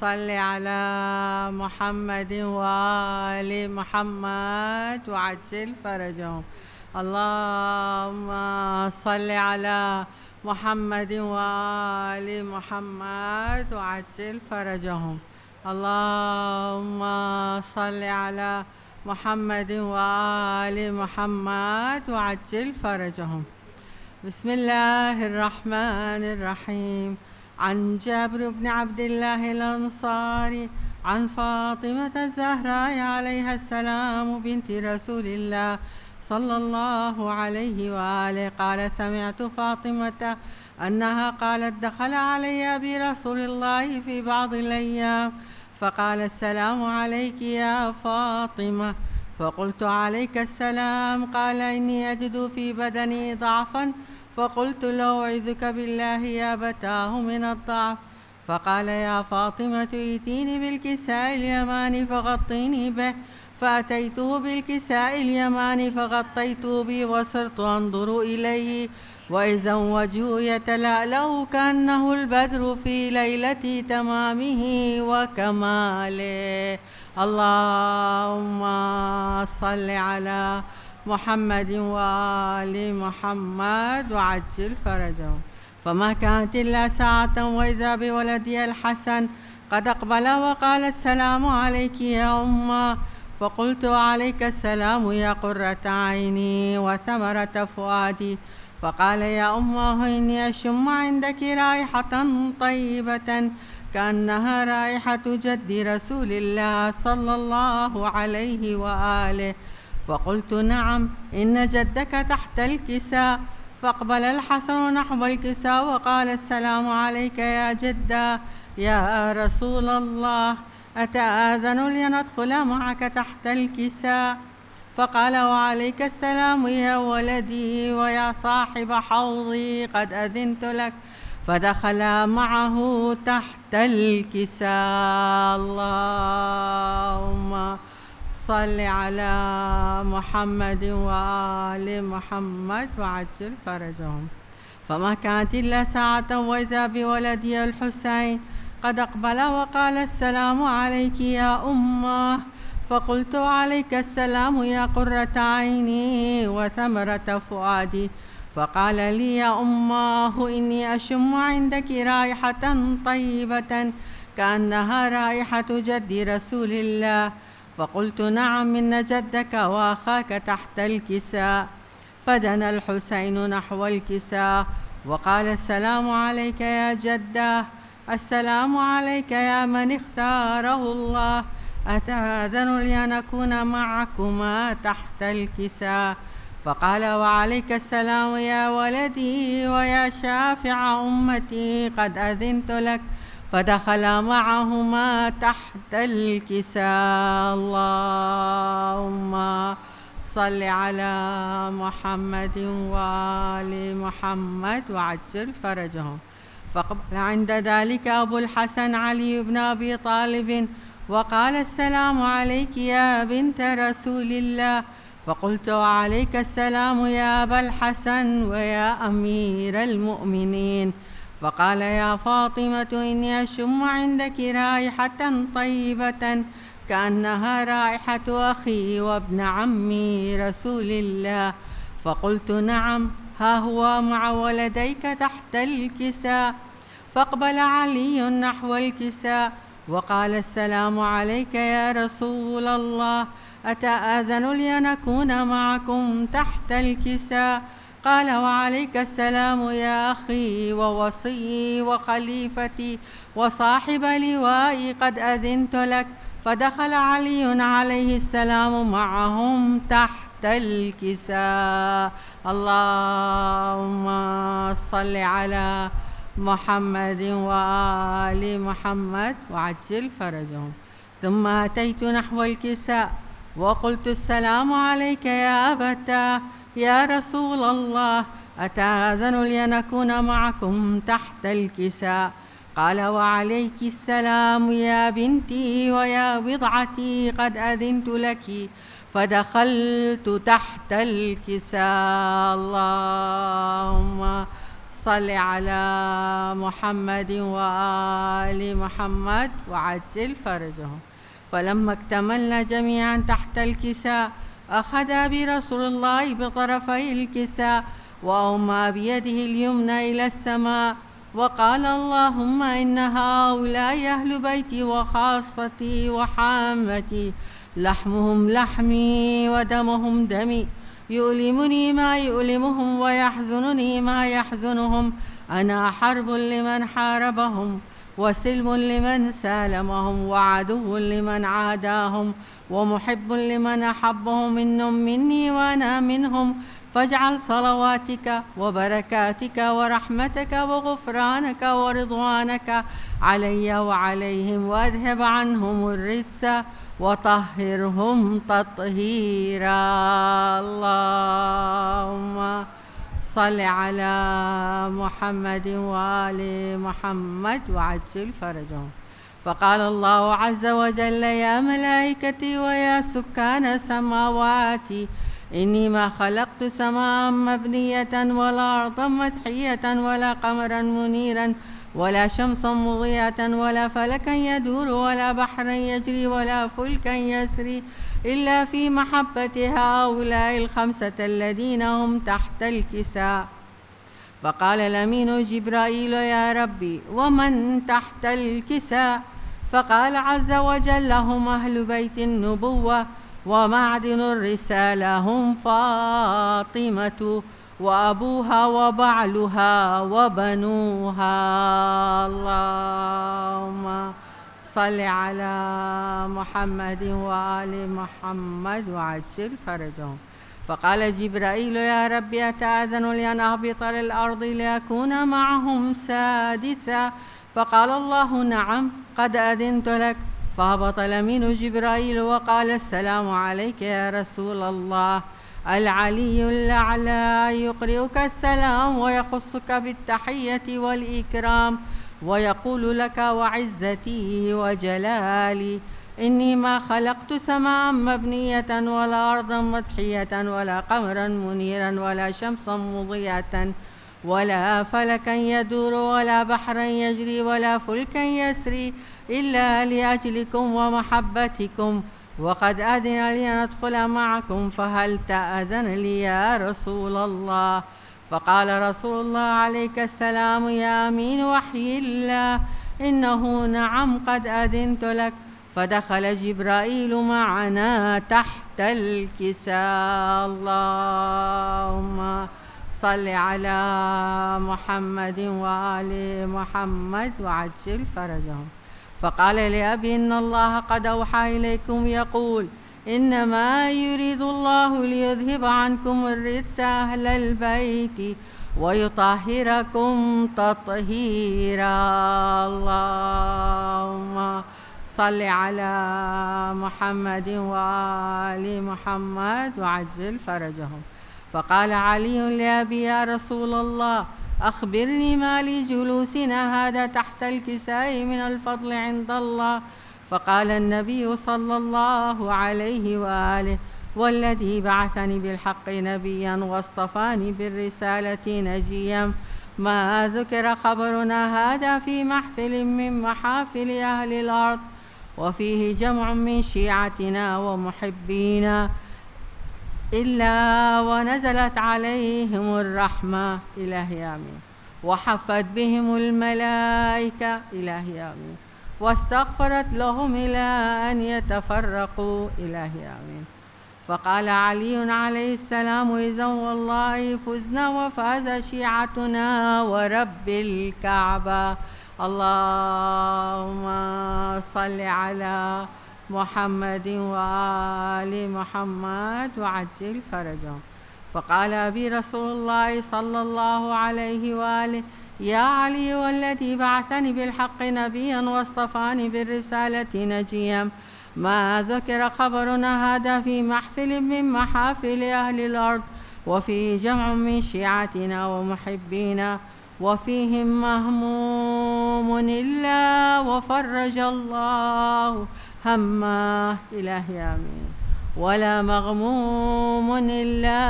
صل على محمد وآل محمد وعجل فرجهم. اللهم صل على محمد وآل محمد وعجل فرجهم. اللهم صل على محمد وآل محمد وعجل فرجهم. بسم الله الرحمن الرحيم. عن جابر بن عبد الله الأنصاري عن فاطمة الزهراء عليها السلام بنت رسول الله صلى الله عليه وآله قال: سمعت فاطمة أنها قالت: دخل علي برسول الله في بعض الأيام فقال: السلام عليك يا فاطمة. فقلت: عليك السلام. قال: إني أجد في بدني ضعفا. فقلت: لو أعوذك بالله يا أبتاه من الضعف. فقال: يا فاطمة ائتيني بالكساء اليماني فغطيني به. فأتيته بالكساء اليماني فغطيته به وصرت أنظر إليه وإذا وجهه يتلألأ كأنه البدر في ليلة تمامه وكماله. اللهم صل على محمد وآل محمد وعجل فرجهم. فما كانت إلا ساعة وإذا بولدي الحسن قد أقبل وقال: السلام عليك يا أمه. فقلت: عليك السلام يا قرة عيني وثمرة فؤادي. فقال: يا أمه إني أشم عندك رائحة طيبة كأنها رائحة جد رسول الله صلى الله عليه وآله. فقلت: نعم، إن جدك تحت الكساء. فاقبل الحسن نحو الكساء وقال: السلام عليك يا جدة يا رسول الله، أتآذن لندخل معك تحت الكساء؟ فقال: وعليك السلام يا ولدي ويا صاحب حوضي، قد أذنت لك. فدخل معه تحت الكساء. اللهم صل على محمد وآل محمد وعجل فرجهم. فما كانت إلا ساعة وإذا بولدي الحسين قد أقبل وقال: السلام عليك يا أمه. فقلت: عليك السلام يا قرة عيني وثمرة فؤادي. فقال لي: يا أمه إني أشم عندك رائحة طيبة كأنها رائحة جد رسول الله. فقلت: نعم، إن جدك وأخاك تحت الكساء. فدنا الحسين نحو الكساء وقال: السلام عليك يا جده، السلام عليك يا من اختاره الله، أتأذن لي أن أكون معكما تحت الكساء؟ فقال: وعليك السلام يا ولدي ويا شافع أمتي، قد أذنت لك. فدخل معهما تحت الكساء. اللهم صل على محمد وآل محمد وعجل فرجهم. فقبل عند ذلك أبو الحسن علي بن أبي طالب وقال: السلام عليك يا بنت رسول الله. فقلت: وعليك السلام يا أبا الحسن ويا أمير المؤمنين. فقال: يا فاطمة إني أشم عندك رائحة طيبة كأنها رائحة أخي وابن عمي رسول الله. فقلت: نعم، ها هو مع ولديك تحت الكساء. فاقبل علي نحو الكساء وقال: السلام عليك يا رسول الله، أتآذن لي أن أكون معكم تحت الكساء؟ قال: وعليك السلام يا أخي ووصي وخليفتي وصاحب لوائي، قد أذنت لك. فدخل علي عليه السلام معهم تحت الكساء. اللهم صل على محمد وآل محمد وعجل فرجهم. ثم أتيت نحو الكساء وقلت: السلام عليك يا أبتاه يا رسول الله، أتآذن لي أن أكون معكم تحت الكساء؟ قال: وعليك السلام يا بنتي ويا بضعتي، قد أذنت لك. فدخلت تحت الكساء. اللهم صل على محمد وآل محمد وعجل فرجهم. فلما اكتملنا جميعا تحت الكساء أخذ برسول الله بطرفي الكساء وأومى بيده اليمنى إلى السماء وقال اللهم إن هؤلاء أهل بيتي وخاصتي وحامتي، لحمهم لحمي ودمهم دمي، يؤلمني ما يؤلمهم ويحزنني ما يحزنهم، أنا حرب لمن حاربهم وسلم لمن سالمهم وعدو لمن عاداهم ومحب لمن أحبهم، إنهم مني وأنا منهم، فاجعل صلواتك وبركاتك ورحمتك وغفرانك ورضوانك علي وعليهم، وأذهب عنهم الرجس وطهرهم تطهيرا. اللهم صل على محمد وآل محمد وعجل فرجهم. فقال الله عز وجل يا ملائكتي ويا سكان سماواتي إني ما خلقت سماء مبنية ولا أرضا مدحية ولا قمرا منيرا ولا شمسا مضيئة ولا فلكا يدور ولا بحرا يجري ولا فلكا يسري إلا في محبة هؤلاء الخمسة الذين هم تحت الكساء. فقال الأمين جبرائيل يا ربي ومن تحت الكساء؟ فقال عز وجل هم أهل بيت النبوة ومعدن الرسالة، هم فاطمة وأبوها وبعلها وبنوها. اللهم صل على محمد وآل محمد وعجل فرجهم. فقال جبرائيل يا ربي أتأذن لي أن أهبط للأرض لأكون معهم سادسا؟ فقال الله نعم قد أذنت لك. فهبط الأمين جبرائيل وقال السلام عليك يا رسول الله، العلي الأعلى يقرئك السلام ويخصك بالتحية والإكرام ويقول لك وعزتي وجلالي إني ما خلقت سماء مبنية ولا أرضا مدحية ولا قمرا منيرا ولا شمسا مضيئة ولا فلكا يدور ولا بحرا يجري ولا فلكا يسري إلا لأجلكم ومحبتكم، وقد أذن لي أن أدخل معكم، فهل تأذن لي يا رسول الله؟ فقال رسول الله عليك السلام يا أمين وحي الله إنه نعم قد أذنت لك. فدخل جبرائيل معنا تحت الكساء. اللهم صل على محمد وآل محمد وعجل فرجهم. فقال لأبي إن الله قد أوحى إليكم يقول إنما يريد الله ليذهب عنكم الرجس أهل البيت ويطهركم تطهيرا. اللهم صل على محمد وآل محمد وعجل فرجهم. فقال علي لأبي يا رسول الله أخبرني ما لجلوسنا هذا تحت الكساء من الفضل عند الله. فقال النبي صلى الله عليه وآله والذي بعثني بالحق نبيا واصطفاني بالرسالة نجيا ما ذكر خبرنا هذا في محفل من محافل أهل الأرض وفيه جمع من شيعتنا ومحبينا إلا ونزلت عليهم الرحمة إلهي آمين، وحفت بهم الملائكة إلهي آمين، واستغفرت لهم إلى أن يتفرقوا إلهي آمين. فقال علي عليه السلام إذن والله فزنا وفاز شيعتنا ورب الكعبة. اللهم صل على محمد وآل محمد وعجل فرجهم. فقال أبي رسول الله صلى الله عليه وآله يا علي والذي بعثني بالحق نبيا واصطفاني بالرسالة نجيا ما ذكر خبرنا هذا في محفل من محافل أهل الأرض وفيه جمع من شيعتنا ومحبينا وفيهم مهموم إلا وفرج الله همه إلهي آمين، ولا مغموم إلا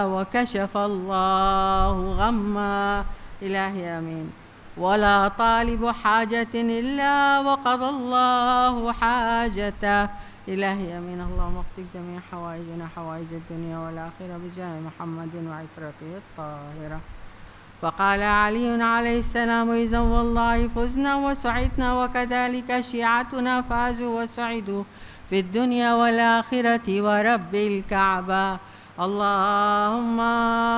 وكشف الله غمه إلهي آمين. ولا طالب حاجة إلا وقضى الله حاجته، إلهي آمين. اللهم اقض جميع حوائجنا حوائج الدنيا والآخرة بجاه محمد وعترته الطاهرة. فقال علي عليه السلام: إذا والله فزنا وسعدنا، وكذلك شيعتنا فازوا وسعدوا في الدنيا والآخرة ورب الكعبة. اللهم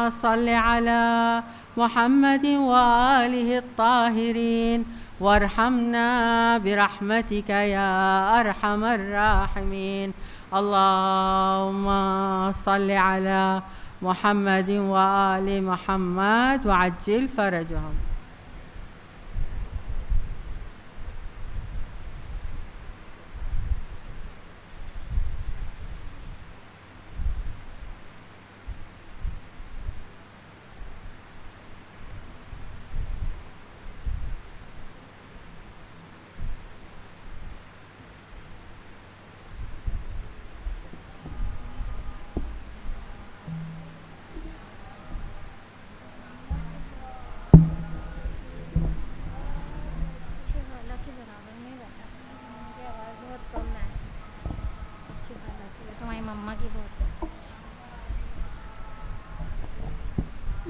صل على محمد وآله الطاهرين، وارحمنا برحمتك يا أرحم الراحمين. اللهم صل على محمد وآل محمد وعجل فرجهم.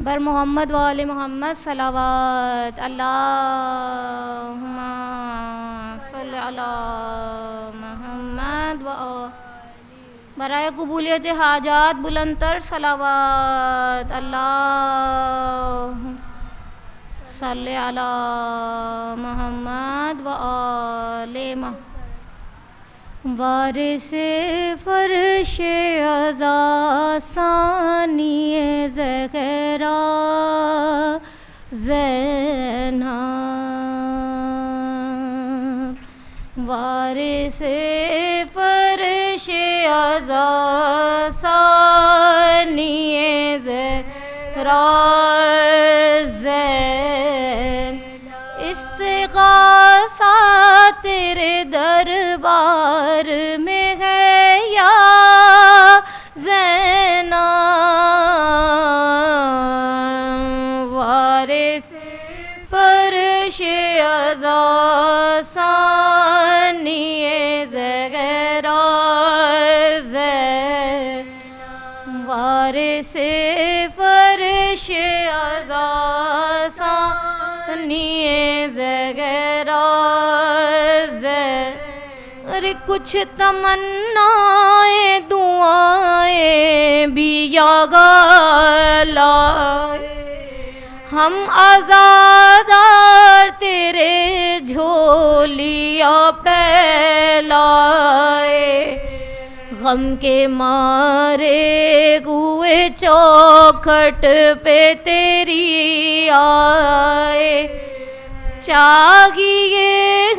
بر محمد و آل محمد صلوات. اللہم صلی علی محمد و برائے قبولیت حاجات بلندتر صلوات. اللہم صلی علی محمد و آل محمد. وارث فرش عزا ثانی زہرا زینب، وارث فرش عزا ثانی زہرا زینب، استغاثہ تیرے دربار میں ہے یا زینب، وارث فرش عزا ثانی زہرا زینب، وارث فرش عزا ثانی زہرا زینب. ارے کچھ تمنائیں دعائیں بھی یاگا لائے، ہم آزادار تیرے جھولیا پھیلائے، غم کے مارے گوئے چوکھٹ پہ تیری آئے، چاہیے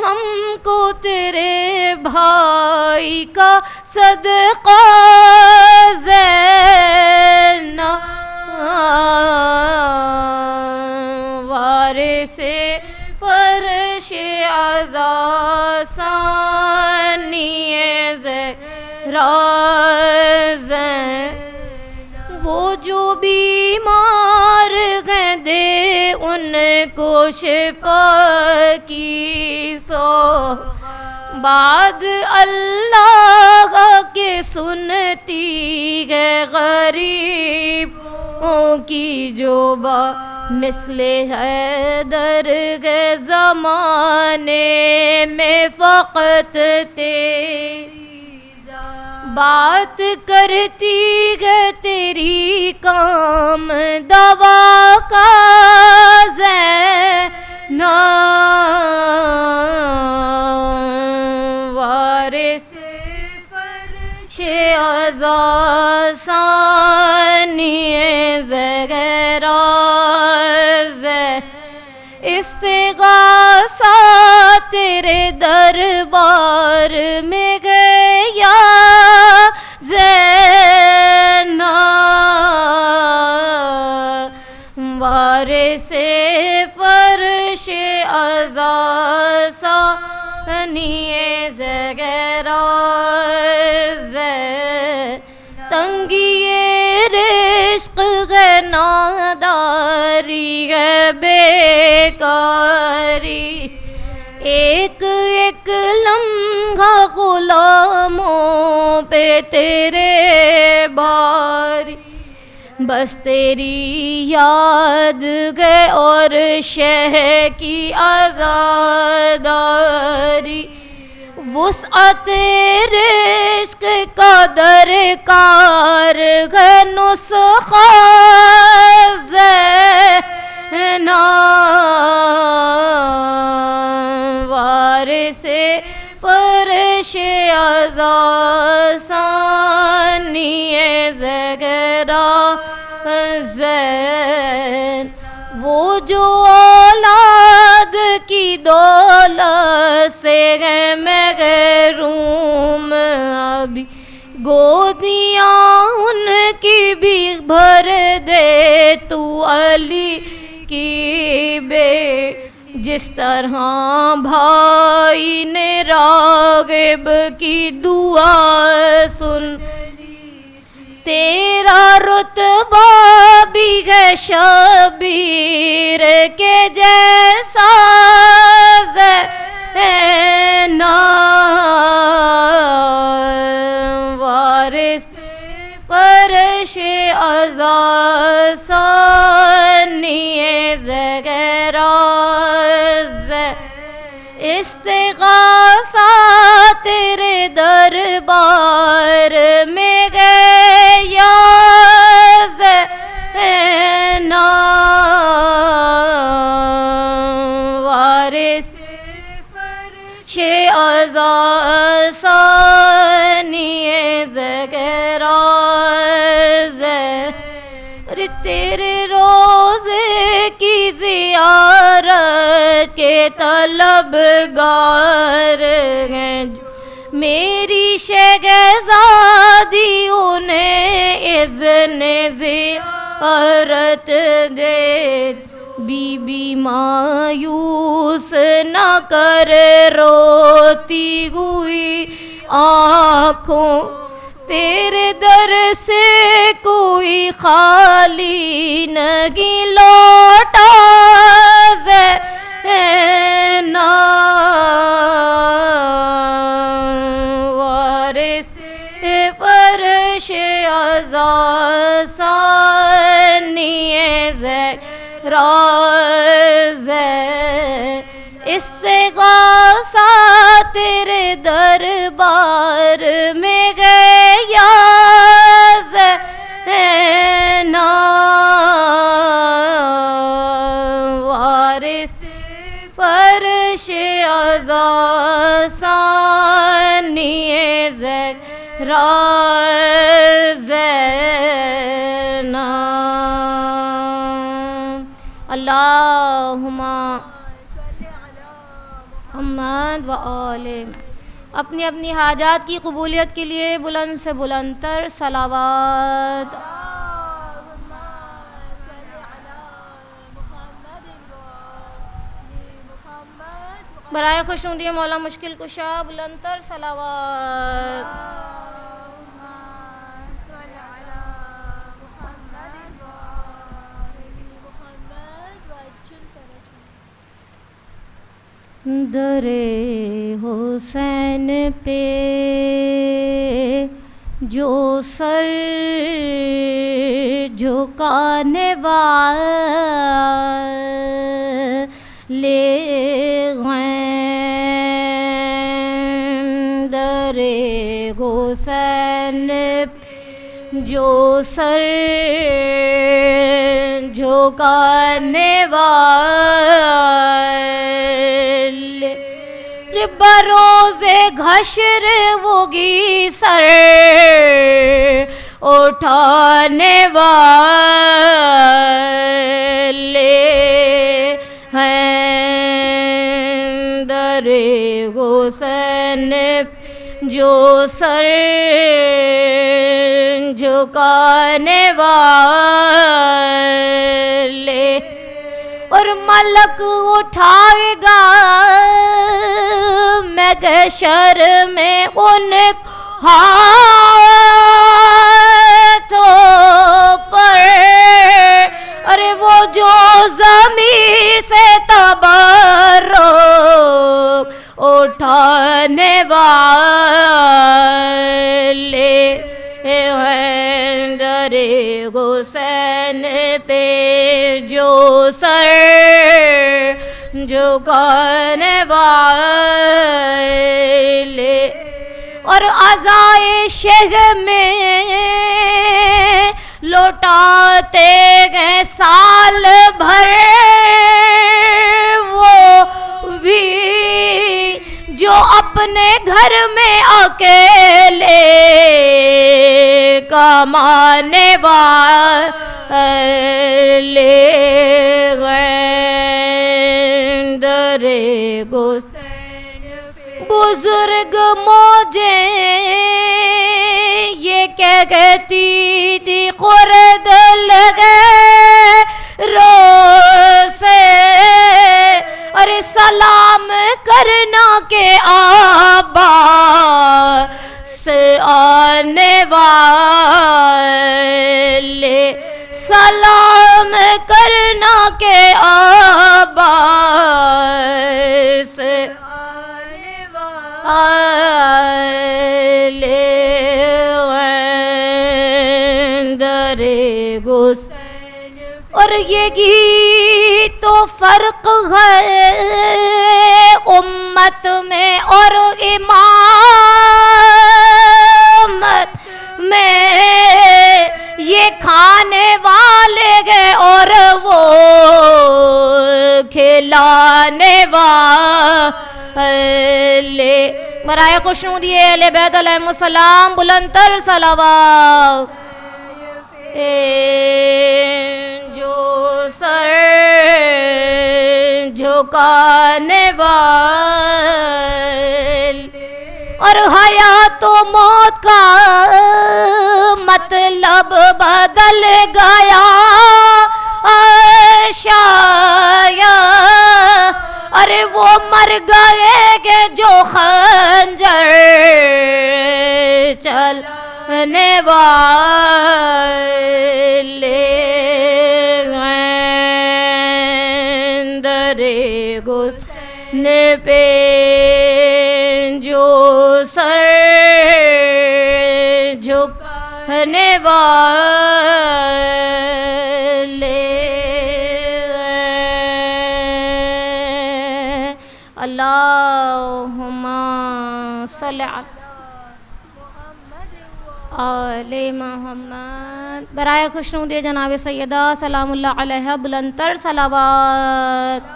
ہم کو تیرے بھائی کا صدقہ زینب، وارث فرش عزا ثانی زہرا زینب. وہ جو بیمار گئے دے ان کو شفا کی سو بعد اللہ کے سنتی ہے غریبوں کی جو مثل حیدر گئے زمانے میں فقط تیری بات کرتی ہے تیری کام دوا کا زینب، وارث فرش عزا ثانی زہرا زینب، استغاثہ تیرے دربار میں گیا زینب، وارث فرش عزا ثانی زہرا زینب. تنگی رزق ہے ناداری ہے بیکاری ایک ایک لمحہ غلاموں پہ تیرے باری بس تیری یاد گئے اور شہ کی آزاداری وسعت رزق کا درکار ہے نسخہ زینا وارث فرش ازا ثانی زغرا زین وہ جو اولاد کی دولت سے ہے محروم ابھی گودیاں ان کی بھی بھر دے تو علی کی بے جس طرح بھائی نے راغب کی دعا سن تیرا رتبہ بھی ہے شبیر کے جیسا زینا وارث فرش ازا ثانی زغرا استغاثہ تیرے دربار میں گئے یا زینا وارث فرش ازا ثانی زغرا تیرے روزے کی زیارت کے طلبگار ہیں میری شہزادی انہیں اذن زیارت دے بی بی مایوس نہ کر روتی ہوئی آنکھوں تیرے در سے کوئی خالی نہیں لوٹا زینا وارث فرش ازا ثانی زغرا استغاثہ تیرے دربار میں گئے یا زینا وارث فرش ازا ثانی زغرا زینا اللہم محمد و آل اپنی اپنی حاجات کی قبولیت کے لیے بلند سے بلند تر صلوات برائے خوشنودی مولا مشکل کشا بلند تر صلوات در حسین پہ جو سر جھکانے والے ہیں در حسین جو سر جھکانے والے بروز گھشر وگی سر اٹھانے والے ہیں در حسین جو سر جھکانے والے اور ملک اٹھائے گا محشر میں ان ہاتھوں پر ارے وہ جو زمین سے تبرک اٹھانے والے ہیں در حسین پہ جو سر جھکانے والے اور عزائے شہ میں لوٹاتے گئے سال بھر وہ بھی جو اپنے گھر میں اکیلے کمانے والے گئے در حسین بزرگ موجیں یہ کہتی تھی خورد لگے رو سے ارے سلام کرنا کے عباس آنے والے سلام کرنا کے عباس آنے در حسین اور یہ گیت تو فرق ہے امت میں اور امامت میں یہ کھانے والے گئے اور وہ کھلانے والے برائے خوشنودی اہل بیت علیہم السلام بلند تر صلوات جو سر جھکانے والے اور حیات و موت کا مطلب بدل گیا شاید ارے وہ مر گئے کہ جو خنجر چلنے والے در حسین پہ جو سر جھکنے والے اللہم صلی آل محمد برائے خوشنودی جناب سیدہ سلام اللہ علیہ بلند تر صلوات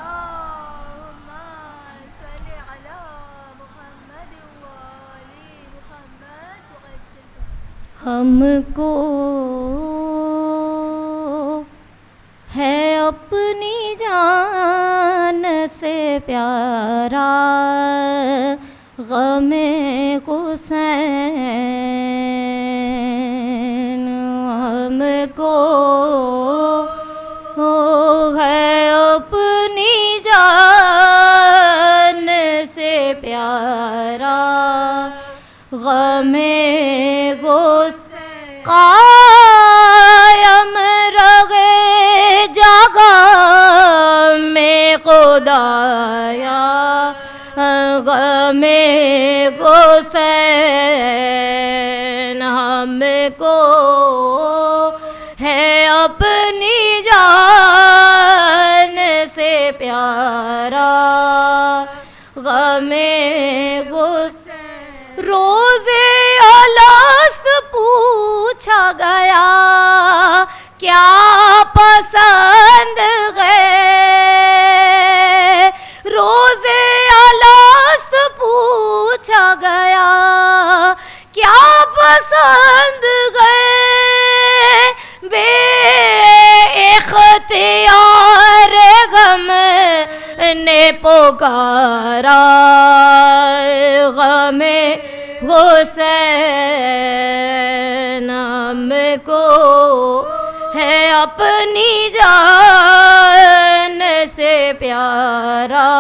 ہم کو ہے اپنی جان سے پیارا غم حسین ہم کو ہے اپنی جان سے پیارا غم حسین قائم رہے جگہ میں خدایا غم حسین ہم کو ہے اپنی جان سے پیارا غم حسین روز الست پوچھا گیا کیا پسند ہے روز الست پوچھا گیا کیا پسند گئے بے اختیار غم نے پکارا غم حسین ہم کو ہے اپنی جان سے پیارا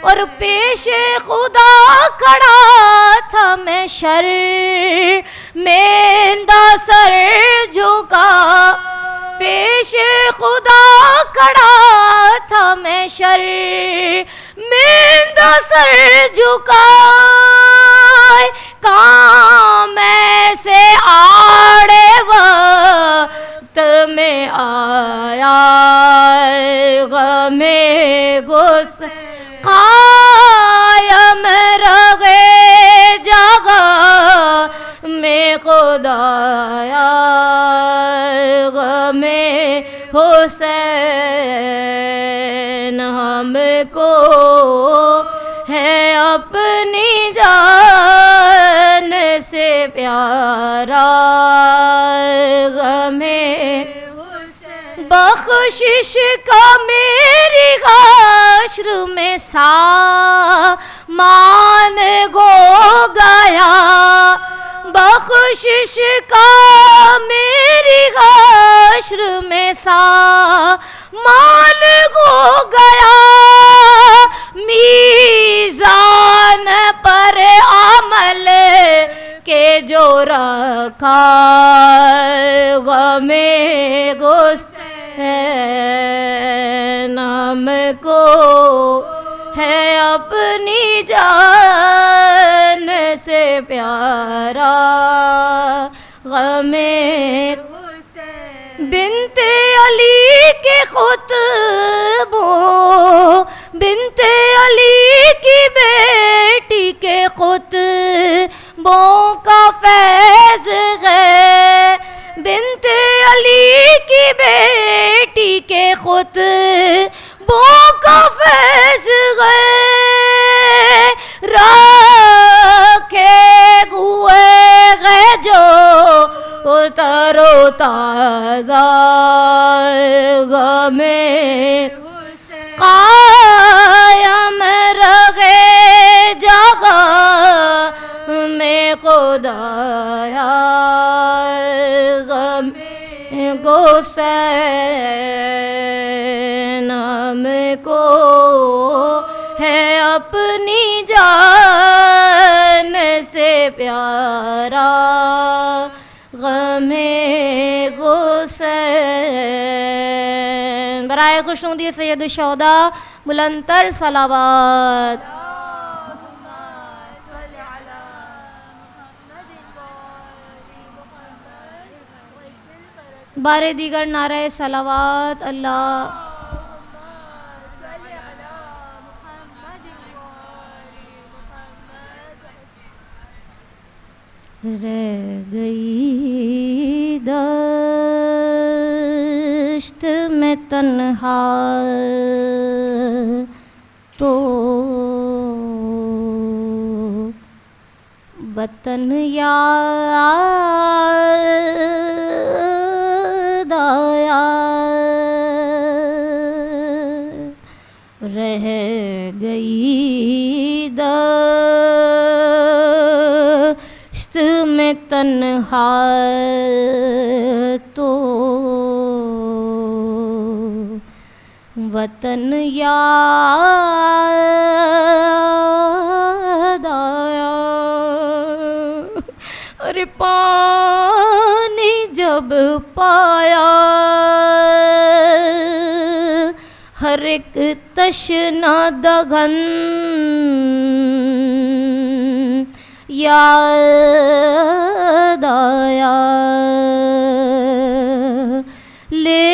اور پیش خدا کھڑا تھا میں شرمندہ سر جھکا پیش خدا کھڑا تھا میں شرمندہ سر جھکائے کام ایسے آڑے وقت میں آیا غم غصے قائم رہے جگہ میں خدایا غم حسین ہم کو ہے اپنی جان سے پیارا غم بخشش کا میری حشر میں سامان گو گیا بخشش کا میری حشر میں سامان گو گیا میزان پر عمل کے جو رکھا غم حسین ہم کو ہے اپنی جان سے پیارا غم بنت علی کے خطبوں بنت علی کی بیٹی کے خطبوں کا فیض ہے بنت علی کی بیٹی کے خطبوں کا فیض ہے رکھے ہوئے ہے جو تر و تازہ غم قائم رہے جگہ میں خدایا غم حسین ہم کو ہے اپنی جان سے پیارا غم حسین برائے خوشنودی سید الشہداء بلند تر صلوات بار دیگر نعرہ صلوات اللہ رہ گئی دشت میں تنہا تو وطن یاد آیا رہ گئی دشت میں تنہا تو وطن یاد آیا ارے پانی جب پایا ہر ایک تشنا دگن یاد آیا لے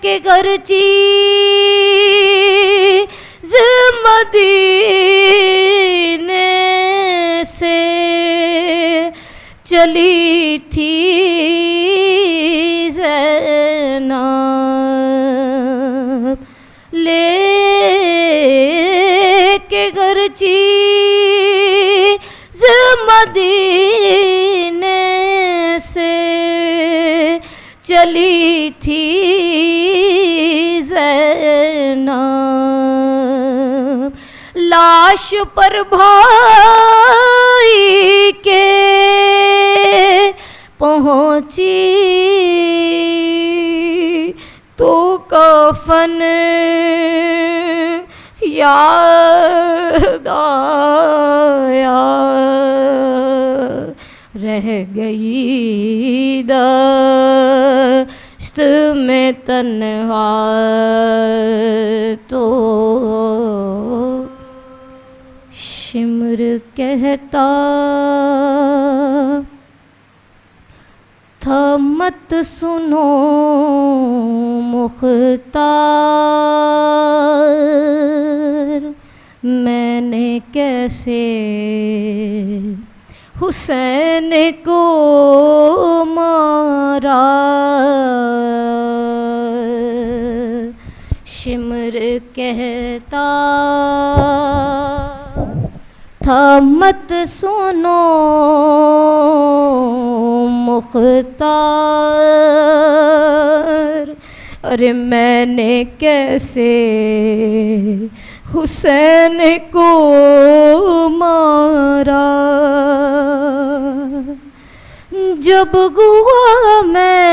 کے گرچیز مدینے سے چلی تھی زینب لے کے گرچیز مدینے سے چلی تھی زینب لاش پر بھائی کے پہنچی تو کفن یاد آیا رہ گئی دشت میں تنہا تو شمر کہتا تھا مت سنو مختار، میں نے کیسے حسین کو مارا، شمر کہتا تھا مت سنو مختار، ارے میں نے کیسے حسین کو مارا، جب ہوا میں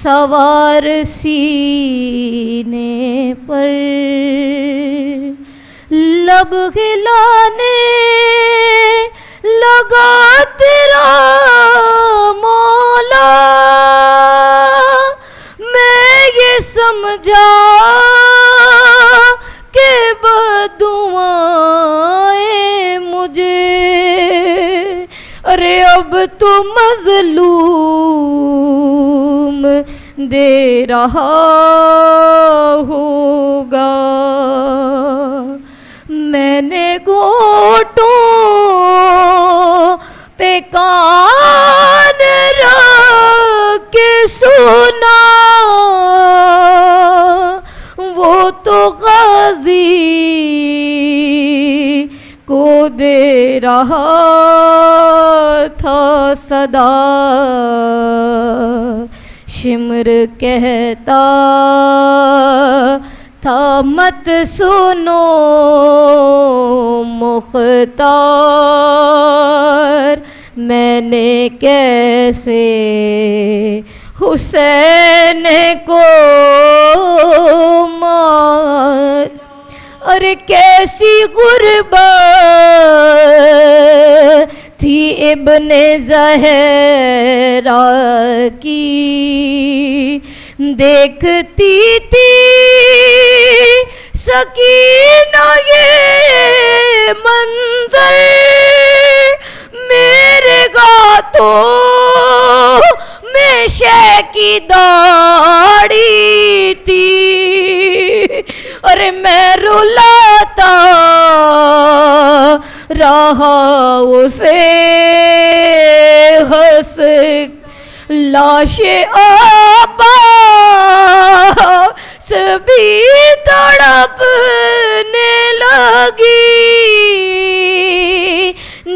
سوار سینے پر، لب ہلانے لگا تیرا مولا، میں یہ سمجھا کہ بددعائیں مجھے، ارے اب تو مظلوم دے رہا ہوگا، میں نے گھوٹوں پہ کان رکھ کے سنا، وہ تو غازی کو دے رہا تھا صدا، شمر کہتا تھا مت سنو مختار، میں نے کیسے حسین کو مار، ارے کیسی غربت تھی ابن زہرا کی، دیکھتی تھی سکینہ یہ منظر، میرے گاتوں میں شے کی داڑھی تھی، ارے میں رلاتا رہا اسے ہنس، لاش عباس بھی تڑپنے لگی،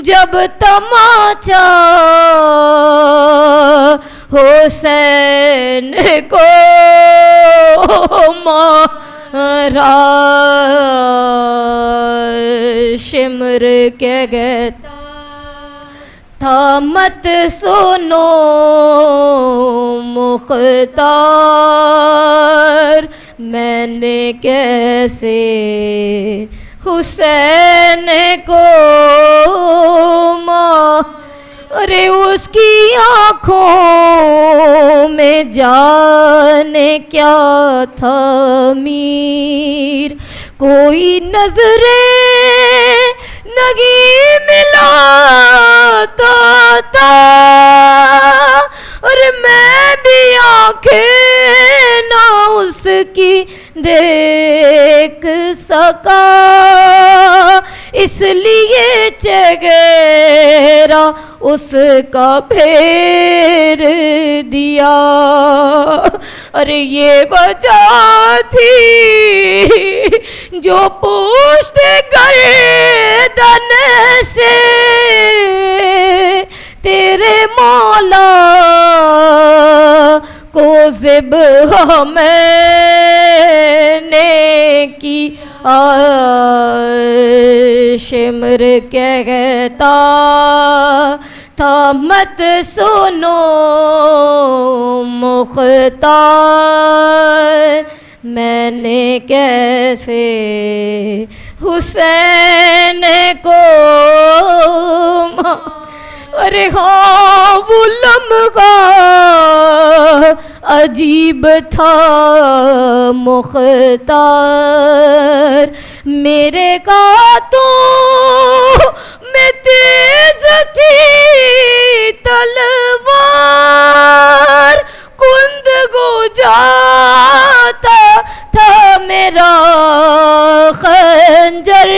جب تماچا حسین کو مارا، شمر کہتا تھا مت سنو مختار، میں نے کیسے حسین کو ارے اس کی آنکھوں میں جانے کیا تھا میر، کوئی نظریں نہیں ملاتا تھا، اور میں بھی آنکھیں نہ اس کی دیکھ سکا، اس لیے چہرہ اس کا پھیر دیا، ارے یہ وجہ تھی جو پوشت گردن سے تیرے مولا کو ذبح میں نے کی، شمر کہتا تھا مت سنو مختار، میں نے کیسے حسین کو ارے ہاں وہ لمحہ عجیب تھا مختار میرے ہاتھوں میں تیز تھی تلوار کند گو جاتا تھا میرا خنجر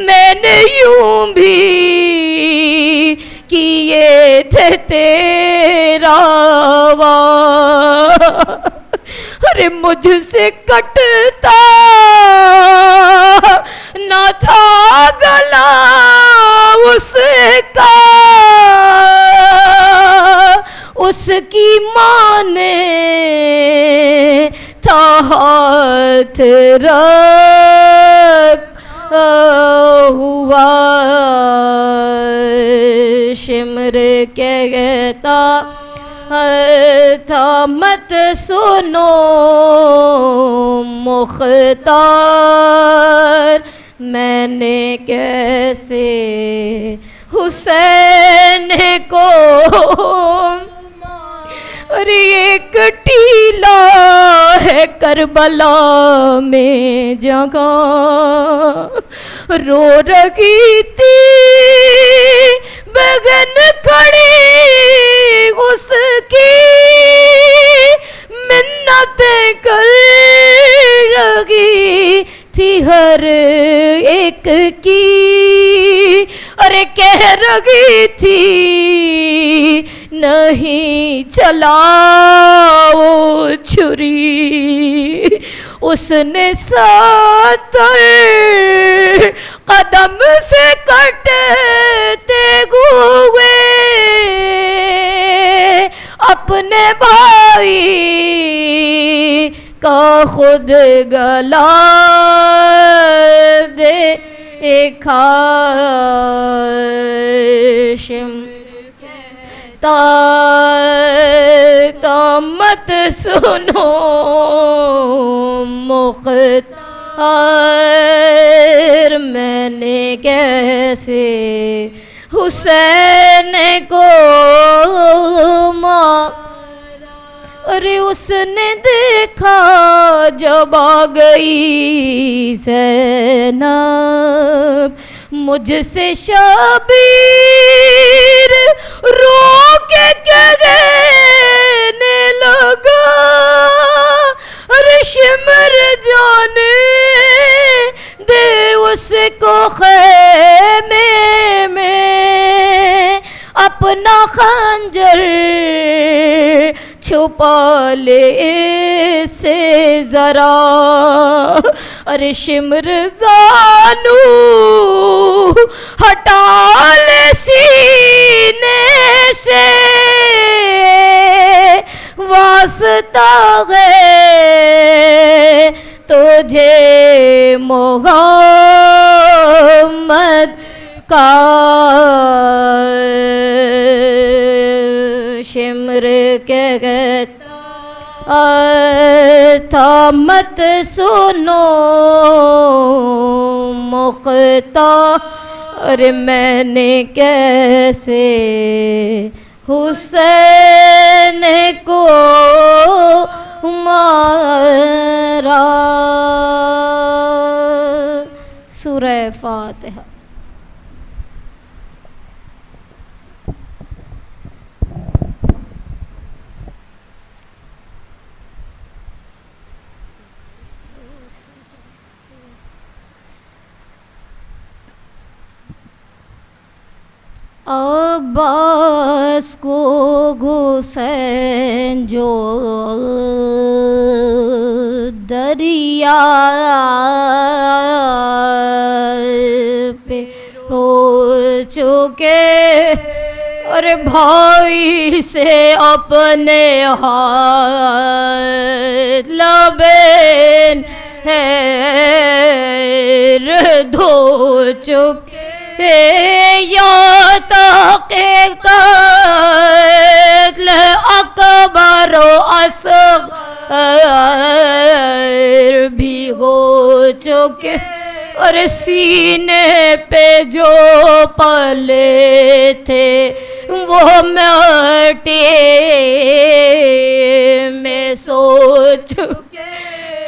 میں نے یوں بھی کیے تھے تیرا وار ارے مجھ سے کٹتا نہ تھا گلا اس کا اس کی ماں نے تھا ہاتھ رکھا ہوا شمر کہتا تھا مت سنو مختار میں نے کیسے حسین کو ارے ایک ٹیلا ہے کربلا میں جگہ رو رہی تھی بغن کھڑی اس کی منتیں کر رہی تھی ہر ایک کی ارے کہہ رہی تھی نہیں چلاؤ چھری اس نے 70 قدم سے کٹتے ہوئے اپنے بھائی کا خود گلا دیکھا تا مت سنو مختار میں نے کیسے حسین کو مارا ارے اس نے دیکھا جب آ گئی زینب مجھ سے شبیر رو کے کہنے لگا ارے شمر جانے دے اس کو خیمے میں اپنا خنجر چھپا لے سے ذرا ارے شمر زانو ہٹا لے سینے سے واسطہ ہے تجھے محمد کا شمر کہتا تھا مت سنو مختار میں نے کیسے حسین کو مارا سورہ فاتحہ عباس کو حسین جو دریا پہ رو چکے اور بھائی سے اپنے ہاتھ لبین ہے دھو چکے یا تاکہ قتل اکبر و اصغر بھی ہو چکے اور سینے پہ جو پلے تھے وہ مٹی میں سوچ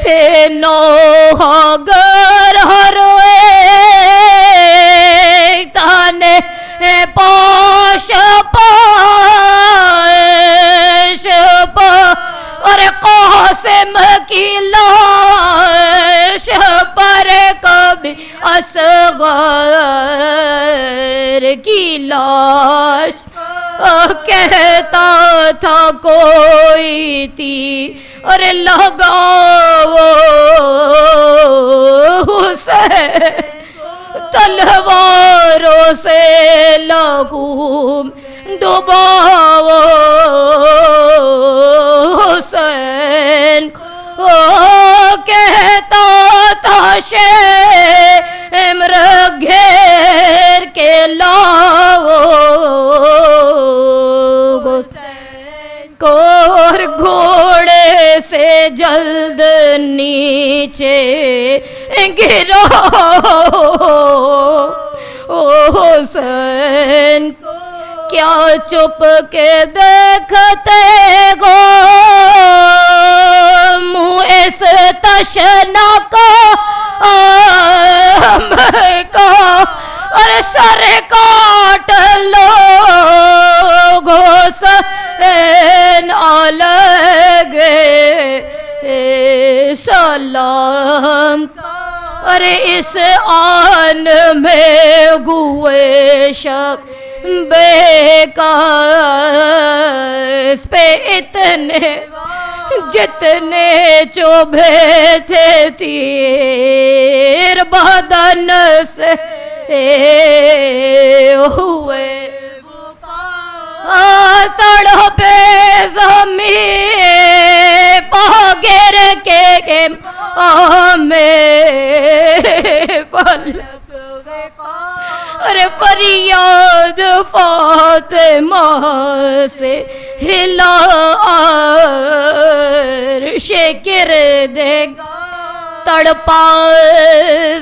تھے نوح گر ہر ایک تانے پاش پاش اور قاسم کی لاش پر کبھی اصغر کی لاش کہتا تھا کوئی تھی اور لگاؤ حسین تلواروں سے لگوم ڈباؤ حسین کہتا تھا شمر گھیر کے لاؤ اور گھوڑے سے جلد نیچے گراؤ حسین کیا چپ کے دیکھتے گو منہ اس تشنا کا اور سر کاٹ لو حسین آلگے سلام اور اس آن میں گوئے شک بیکاس پہ اتنے جتنے چوبے تھے تیر بدن سے ہوئے تڑپے زمین پا گر کے میں پلک ارے فریاد فاطمہ سے ہلا عرش گردے تڑپا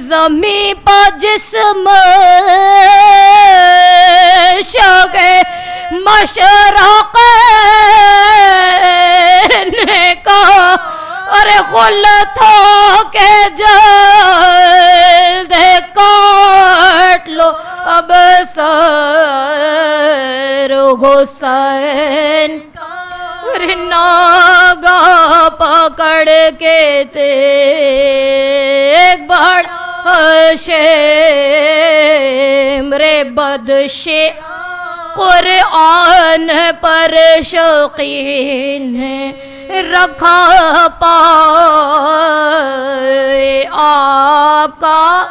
زمین پا جسم شگ مشرق نے کہا ارے غل تھا کہ جلد کاٹ لو اب سر حسین ناگا پکڑ کے ایک بڑا شمر بدشے قرآن پر شوقین ہے رکھا پائے آپ کا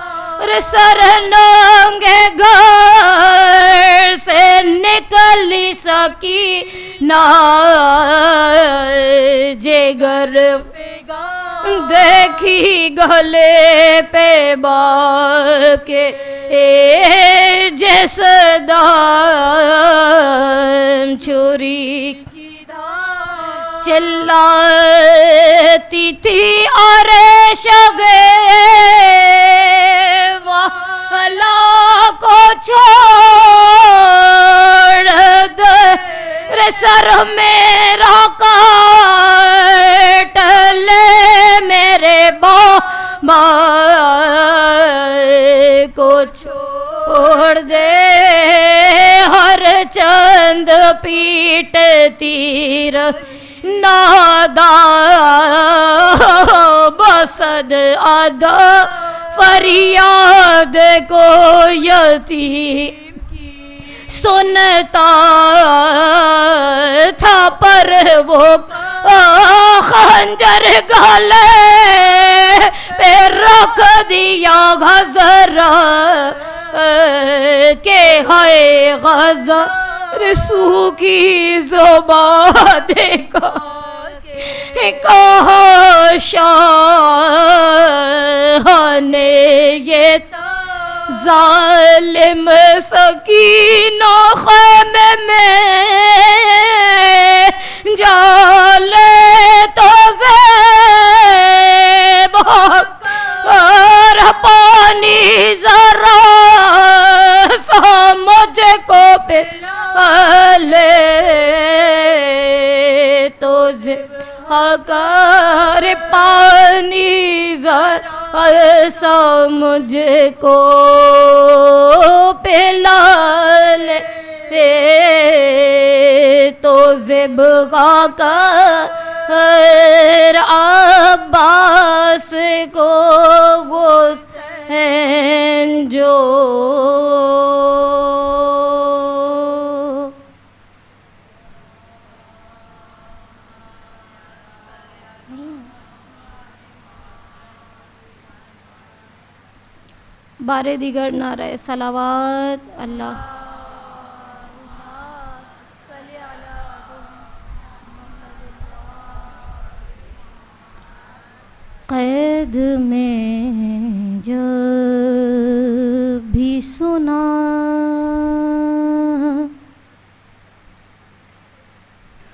سر ننگے گھر سے نکلی سکینہ جگر دیکھی گلے پہ باپ کے جس دام چھری چلاتی تھی عرش والا کو چھوڑ دے سر میرا کاٹ لے میرے بابا کو چھوڑ دے ہر چند پیٹ تیر نادا بسد ادا فریاد کو یتیم سنتا تھا پر وہ خنجر گلے پہ رکھ دیا غزرہ کہ ہے غزہ رسو کی زبان کہا شاہ نے یہ ظالم سکینہ خیمے میں جالے تو زیب اور پانی ارے پانی ذرا سا مجھ کو پلا لے تو زبغا کر عباس کو حسین جو بارے دیگر نعرہ صلوات اللہ قید میں جب بھی سنا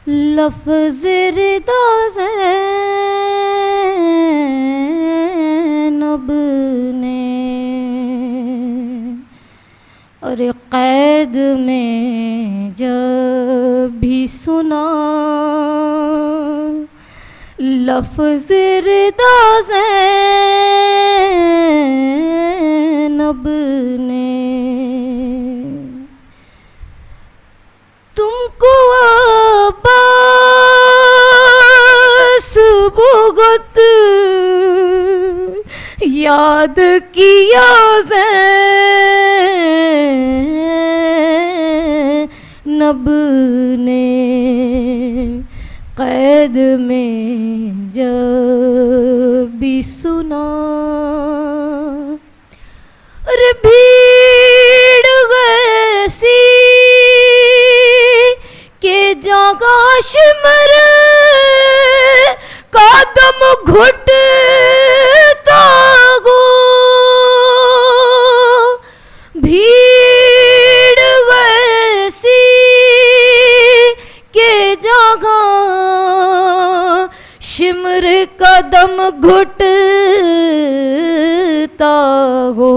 لفظ رضا زینب نے اور قید میں جب بھی سنا لفظ رضا زینب نے تم کو عباس بہت یاد کیا زینب نے قید میں جب بھی سنا اور بھیڑ ایسی کہ جگہ شمر کا دم گھٹتا ہو بھیڑ ایسی کہ جگہ شمر کا دم گھٹتا ہو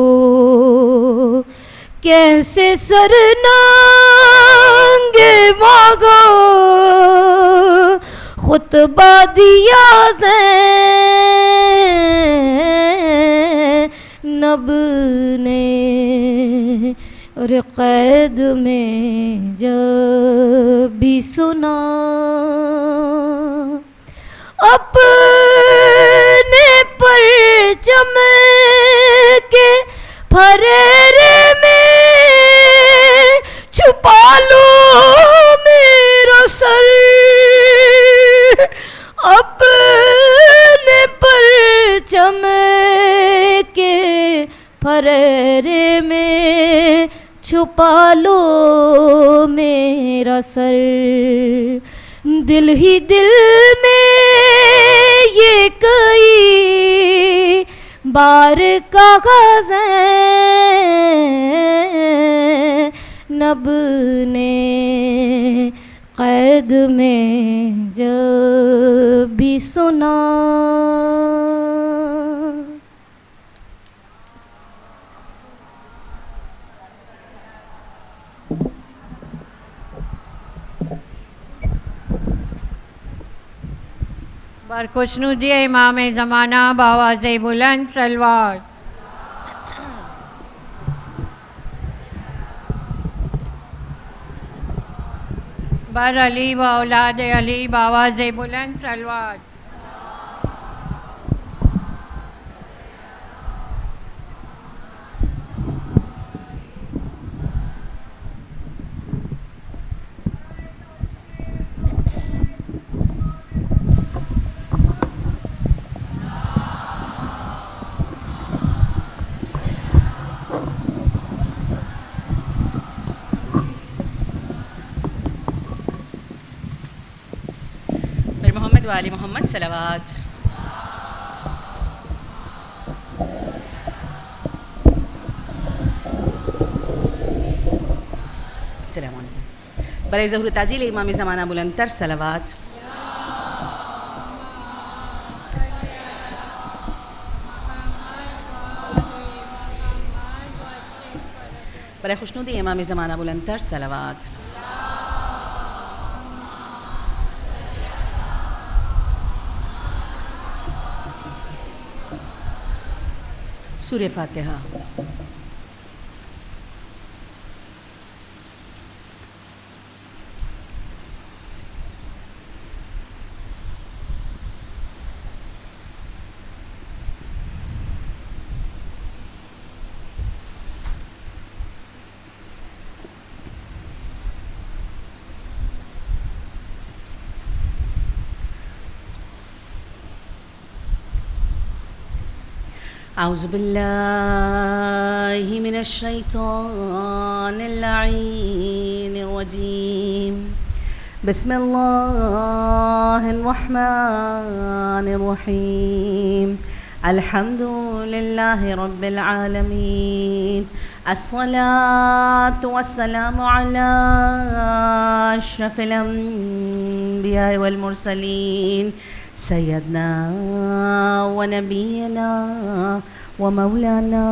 کیسے سرنانگے مانگا خطبہ دیا زینب نے اور قید میں جب بھی سنا اپنے پرچم کے پھریرے میں چھپا لو میرا سر اپنے پرچم کے پھریرے میں چھپا لو میرا سر دل ہی دل میں یہ کئی بار کہا زینب نے قید میں جب بھی سنا برخشنودی امام زمانہ بآواز بلند صلوات بر علی و اولاد علی بآواز بلند صلوات وآل محمد صلوات السلام علیکم برائے ظہور تاجیل امام زمانہ بلند تر صلوات برائے خوشنودی امام زمانہ بلند تر صلوات سورہ فاتحہ۔ اعوذ باللہ من الشیطان اللعین الرجیم، بسم اللہ الرحمن الرحیم، الحمد للہ رب العالمین، الصلاة والسلام علی اشرف الانبیاء والمرسلین، سیدنا و نبینا و مولانا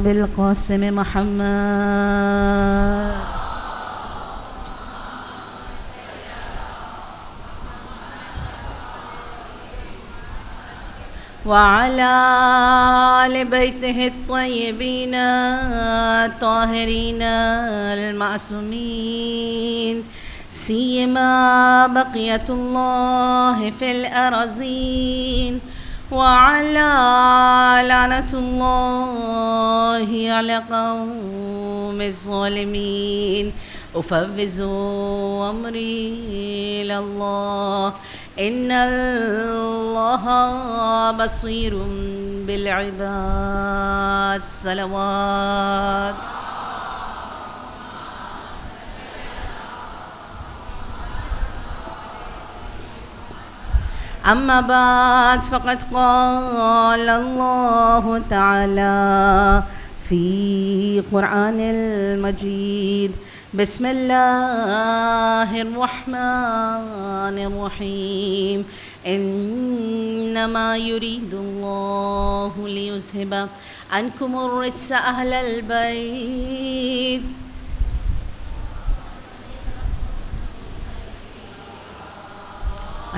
بالقاسم محمد وعلى آل بيته الطيبين الطاهرين المعصومين، سيما بقية الله في الأرضين، وعلى لعنة الله على قوم الظالمين. أفوض أمري إلى الله، إن الله بصير بالعباد. صلوات. أما بعد، فقد قال الله تعالى في قرآن المجيد: بسم الله الرحمن الرحيم، إنما يريد الله ليذهب عنكم الرجس أهل البيت.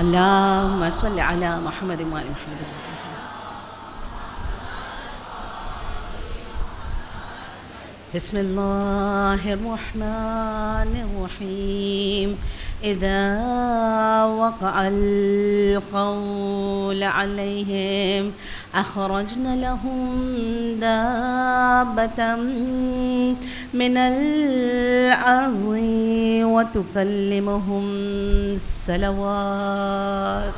اللهم صل على محمد وآل محمد. بسم الله الرحمن الرحيم، إذا وقع القول عليهم أخرجنا لهم دابة من الأرض وتكلمهم. الصلوات.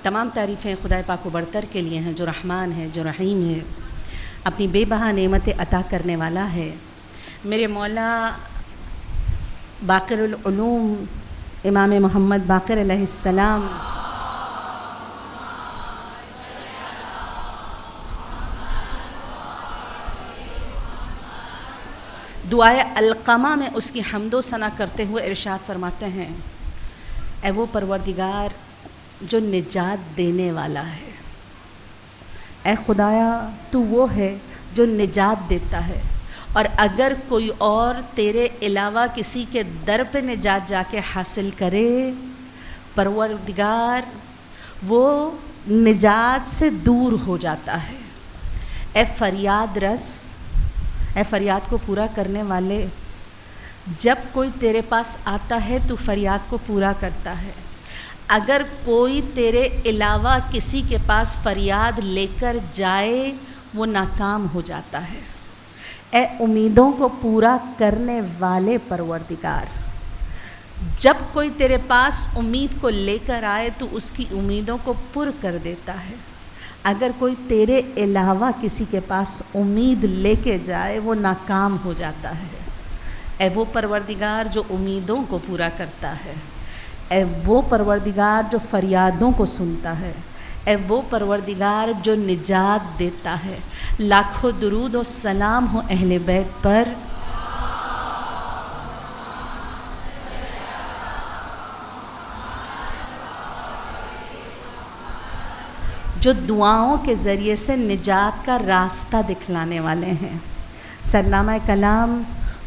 تمام تعریفیں خدائے پاک و برتر کے لیے ہیں، جو رحمان ہے، جو رحیم ہے، اپنی بے بہا نعمتیں عطا کرنے والا ہے. میرے مولا باقر العلوم امام محمد باقر علیہ السلام دعائے القمہ میں اس کی حمد و ثنا کرتے ہوئے ارشاد فرماتے ہیں: اے وہ پروردگار جو نجات دینے والا ہے، اے خدایا تو وہ ہے جو نجات دیتا ہے، اور اگر کوئی اور تیرے علاوہ کسی کے در پہ نجات جا کے حاصل کرے، پروردگار وہ نجات سے دور ہو جاتا ہے. اے فریاد رس، اے فریاد کو پورا کرنے والے، جب کوئی تیرے پاس آتا ہے تو فریاد کو پورا کرتا ہے. اگر کوئی تیرے علاوہ کسی کے پاس فریاد لے کر جائے وہ ناکام ہو جاتا ہے. اے امیدوں کو پورا کرنے والے پروردگار، جب کوئی تیرے پاس امید کو لے کر آئے تو اس کی امیدوں کو پر کر دیتا ہے. اگر کوئی تیرے علاوہ کسی کے پاس امید لے کے جائے وہ ناکام ہو جاتا ہے. اے وہ پروردگار جو امیدوں کو پورا کرتا ہے، اے وہ پروردگار جو فریادوں کو سنتا ہے، اے وہ پروردگار جو نجات دیتا ہے. لاکھوں درود و سلام ہو اہل بیت پر. جو دعاؤں کے ذریعے سے نجات کا راستہ دکھلانے والے ہیں. سرنامہ کلام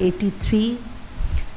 82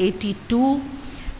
82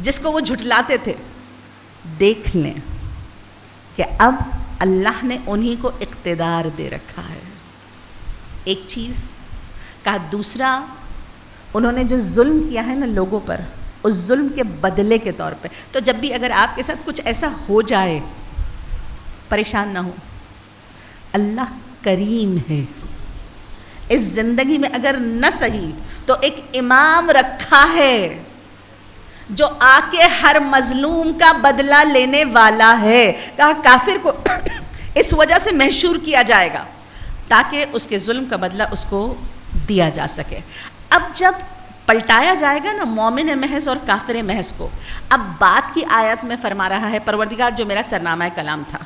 جس کو وہ جھٹلاتے تھے، دیکھ لیں کہ اب اللہ نے انہی کو اقتدار دے رکھا ہے. ایک چیز کہا. دوسرا، انہوں نے جو ظلم کیا ہے نا لوگوں پر، اس ظلم کے بدلے کے طور پہ، تو جب بھی اگر آپ کے ساتھ کچھ ایسا ہو جائے پریشان نہ ہو. اللہ کریم ہے. اس زندگی میں اگر نہ صحیح تو ایک امام رکھا ہے جو آ کے ہر مظلوم کا بدلہ لینے والا ہے. کہا کافر کو اس وجہ سے محشور کیا جائے گا تاکہ اس کے ظلم کا بدلہ اس کو دیا جا سکے. اب جب پلٹایا جائے گا نا مومن محض اور کافر محض کو، اب بات کی آیت میں فرما رہا ہے پروردگار، جو میرا سرنامہ کلام تھا،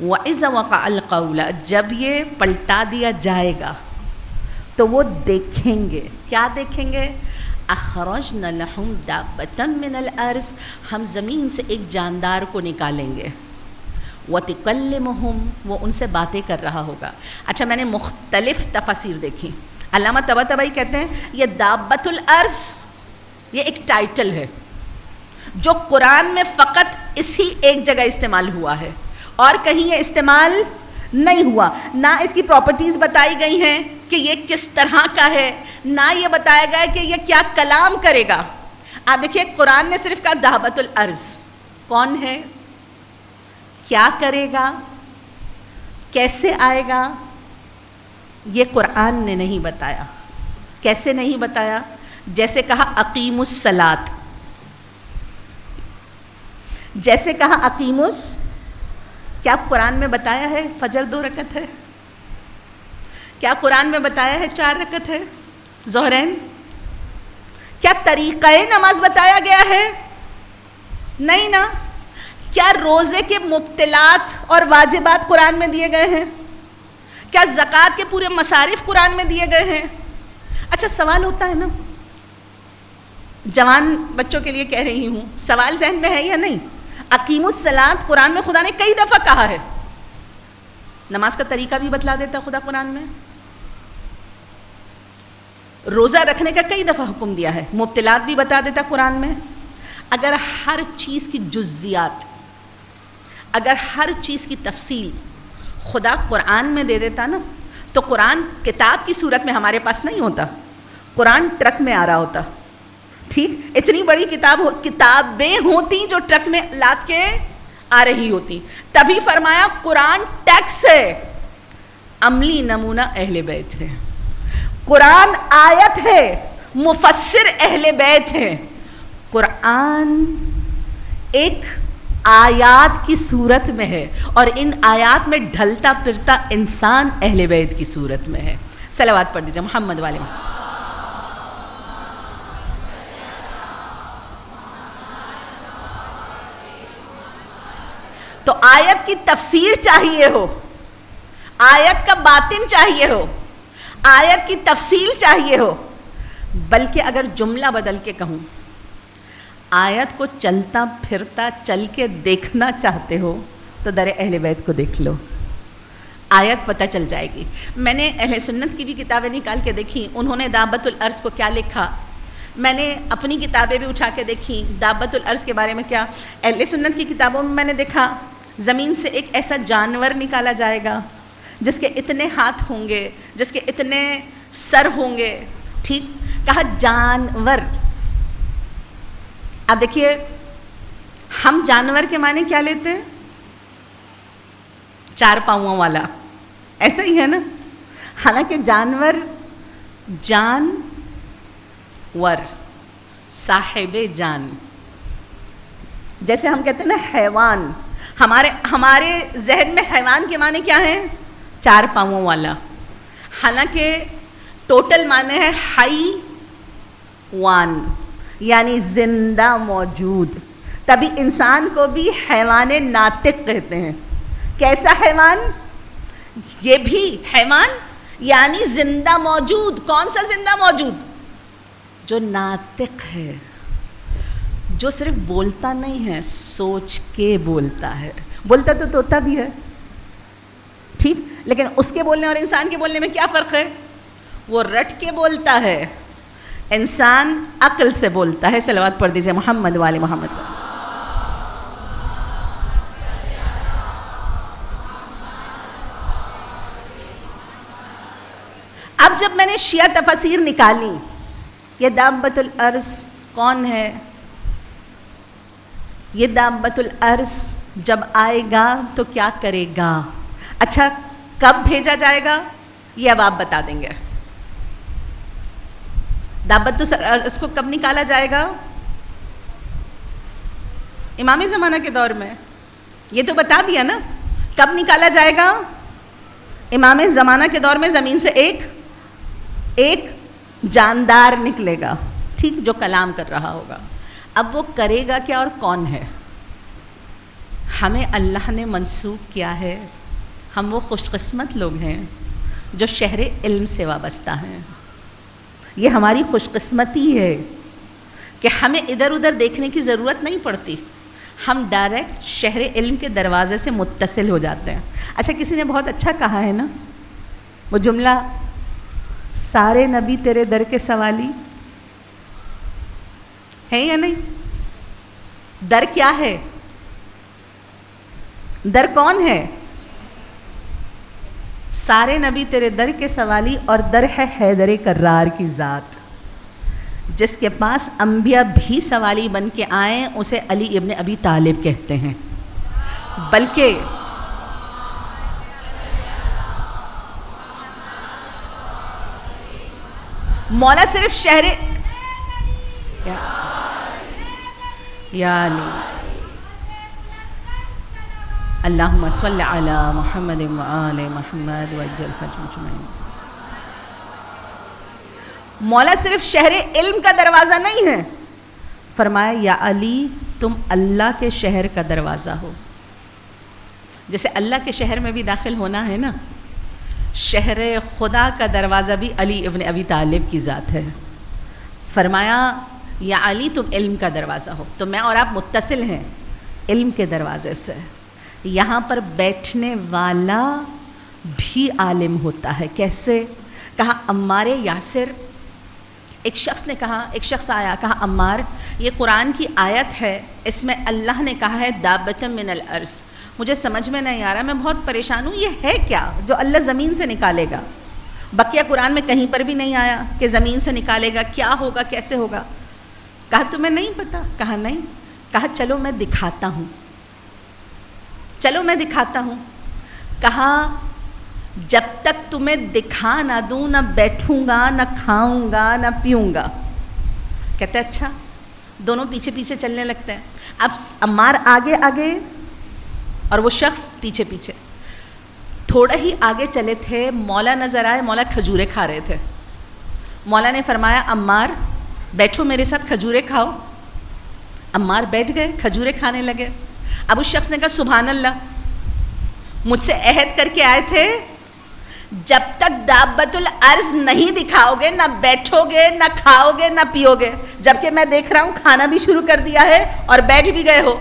وَإِذَا وَقَعَ الْقَوْلَ، جب یہ پلٹا دیا جائے گا تو وہ دیکھیں گے. کیا دیکھیں گے؟ اخرجنا لهم دابة من الارض، ہم زمین سے ایک جاندار کو نکالیں گے. وتکلمهم، وہ ان سے باتیں کر رہا ہوگا. اچھا، میں نے مختلف تفاسیر دیکھی. علامہ طباطبائی کہتے ہیں یہ دابۃ الارض یہ ایک ٹائٹل ہے جو قرآن میں فقط اسی ایک جگہ استعمال ہوا ہے اور کہیں یہ استعمال نہیں ہوا. نہ اس کی پراپرٹیز بتائی گئی ہیں کہ یہ کس طرح کا ہے، نہ یہ بتایا گیا ہے کہ یہ کیا کلام کرے گا. آپ دیکھیے قرآن نے صرف کہا دابۃ الارض. کون ہے، کیا کرے گا، کیسے آئے گا، یہ قرآن نے نہیں بتایا. کیسے نہیں بتایا؟ جیسے کہا اقیم الصلاۃ، جیسے کہا اقیم کیا قرآن میں بتایا ہے فجر 2 رکعت ہے؟ کیا قرآن میں بتایا ہے 4 رکعت ہے ظہرین؟ کیا طریقہ نماز بتایا گیا ہے؟ نہیں نا. کیا روزے کے مبطلات اور واجبات قرآن میں دیے گئے ہیں؟ کیا زکوٰۃ کے پورے مصارف قرآن میں دیے گئے ہیں؟ اچھا، سوال ہوتا ہے نا، جوان بچوں کے لیے کہہ رہی ہوں، سوال ذہن میں ہے یا نہیں؟ اقیم الصلاۃ قرآن میں خدا نے کئی دفعہ کہا ہے. نماز کا طریقہ بھی بتلا دیتا خدا قرآن میں. روزہ رکھنے کا کئی دفعہ حکم دیا ہے، مبطلات بھی بتا دیتا قرآن میں. اگر ہر چیز کی جزیات، اگر ہر چیز کی تفصیل خدا قرآن میں دے دیتا نا تو قرآن کتاب کی صورت میں ہمارے پاس نہیں ہوتا، قرآن ٹرک میں آ رہا ہوتا. ٹھیک، اتنی بڑی کتابیں ہوتی جو ٹرک میں لاد کے آ رہی ہوتی. تبھی فرمایا قرآن ٹیکس ہے، عملی نمونہ اہل بیت ہے. قرآن آیت ہے، مفسر اہل بیت ہے. قرآن ایک آیات کی صورت میں ہے اور ان آیات میں ڈھلتا پھرتا انسان اہل بیت کی صورت میں ہے. صلوات پڑھ دیجیے محمد والے. تو آیت کی تفسیر چاہیے ہو، آیت کا باطن چاہیے ہو، آیت کی تفصیل چاہیے ہو. بلکہ اگر جملہ بدل کے کہوں، آیت کو چلتا پھرتا چل کے دیکھنا چاہتے ہو تو در اہل بیت کو دیکھ لو، آیت پتہ چل جائے گی. میں نے اہل سنت کی بھی کتابیں نکال کے دیکھی، انہوں نے دابۃ الارض کو کیا لکھا. میں نے اپنی کتابیں بھی اٹھا کے دیکھی دابۃ الارض کے بارے میں کیا. اہل سنت کی کتابوں میں نے دیکھا زمین سے ایک ایسا جانور نکالا جائے گا جس کے اتنے ہاتھ ہوں گے، جس کے اتنے سر ہوں گے. ٹھیک، کہا جانور. اب دیکھیے ہم جانور کے معنی کیا لیتے ہیں؟ 4 پاؤں والا، ایسا ہی ہے نا. حالانکہ جانور جانور صاحب جان، جیسے ہم کہتے ہیں نا حیوان، ہمارے ذہن میں حیوان کے معنی کیا ہیں؟ 4 پاؤں والا. حالانکہ ٹوٹل معنی ہے حیوان، یعنی زندہ موجود. تبھی انسان کو بھی حیوان ناطق کہتے ہیں. کیسا حیوان؟ یہ بھی حیوان یعنی زندہ موجود. کون سا زندہ موجود؟ جو ناطق ہے، جو صرف بولتا نہیں ہے، سوچ کے بولتا ہے. بولتا تو طوطا بھی ہے، ٹھیک، لیکن اس کے بولنے اور انسان کے بولنے میں کیا فرق ہے؟ وہ رٹ کے بولتا ہے، انسان عقل سے بولتا ہے. صلوات پڑھ دیجئے محمد والے محمد. اب جب میں نے شیعہ تفاسیر نکالی یہ دابۃ الارض کون ہے، یہ دابۃ الارض جب آئے گا تو کیا کرے گا، اچھا کب بھیجا جائے گا یہ اب آپ بتا دیں گے. دابۃ الارض کو کب نکالا جائے گا؟ امام زمانہ کے دور میں. یہ تو بتا دیا نا کب نکالا جائے گا. امام زمانہ کے دور میں زمین سے ایک جاندار نکلے گا، ٹھیک، جو کلام کر رہا ہوگا. اب وہ کرے گا کیا اور کون ہے؟ ہمیں اللہ نے منسوب کیا ہے. ہم وہ خوش قسمت لوگ ہیں جو شہر علم سے وابستہ ہیں. یہ ہماری خوش قسمتی ہے کہ ہمیں ادھر ادھر دیکھنے کی ضرورت نہیں پڑتی. ہم ڈائریکٹ شہر علم کے دروازے سے متصل ہو جاتے ہیں. اچھا کسی نے بہت اچھا کہا ہے نا وہ جملہ، سارے نبی تیرے در کے سوالی ہے یا نہیں؟ در کیا ہے؟ در کون ہے؟ سارے نبی تیرے در کے سوالی، اور در ہے حیدر کرار کی ذات. جس کے پاس انبیاء بھی سوالی بن کے آئیں اسے علی ابن ابی طالب کہتے ہیں. بلکہ مولا صرف شہر یا علی اللہم صل علی محمد وآل محمد وعجل فرجهم اجمعین. مولا صرف شہر علم کا دروازہ نہیں ہے، فرمایا یا علی تم اللہ کے شہر کا دروازہ ہو. جیسے اللہ کے شہر میں بھی داخل ہونا ہے نا، شہر خدا کا دروازہ بھی علی ابن ابی طالب کی ذات ہے. فرمایا یا علی تم علم کا دروازہ ہو. تو میں اور آپ متصل ہیں علم کے دروازے سے. یہاں پر بیٹھنے والا بھی عالم ہوتا ہے. کیسے؟ کہا عمار یاسر. ایک شخص نے کہا، ایک شخص آیا کہا عمار یہ قرآن کی آیت ہے، اس میں اللہ نے کہا ہے دابۃ من الارض، مجھے سمجھ میں نہیں آ رہا، میں بہت پریشان ہوں، یہ ہے کیا جو اللہ زمین سے نکالے گا؟ بقیہ قرآن میں کہیں پر بھی نہیں آیا کہ زمین سے نکالے گا، کیا ہوگا، کیسے ہوگا؟ کہا تمہیں نہیں پتا؟ کہا نہیں. کہا چلو میں دکھاتا ہوں، چلو میں دکھاتا ہوں. کہا جب تک تمہیں دکھا نہ دوں نہ بیٹھوں گا، نہ کھاؤں گا، نہ پیوں گا. کہتے اچھا. دونوں پیچھے پیچھے چلنے لگتے ہیں. اب عمار آگے آگے اور وہ شخص پیچھے پیچھے. تھوڑا ہی آگے چلے تھے، مولا نظر آئے. مولا کھجورے کھا رہے تھے. مولا نے فرمایا عمار بیٹھو میرے ساتھ کھجورے کھاؤ. عمار بیٹھ گئے، کھجورے کھانے لگے. اب اس شخص نے کہا سبحان اللہ، مجھ سے عہد کر کے آئے تھے جب تک دابۃ الارض نہیں دکھاؤ گے نہ بیٹھو گے، نہ کھاؤ گے، نہ پیو گے. جبکہ میں دیکھ رہا ہوں کھانا بھی شروع کر دیا ہے اور بیٹھ بھی گئے ہو.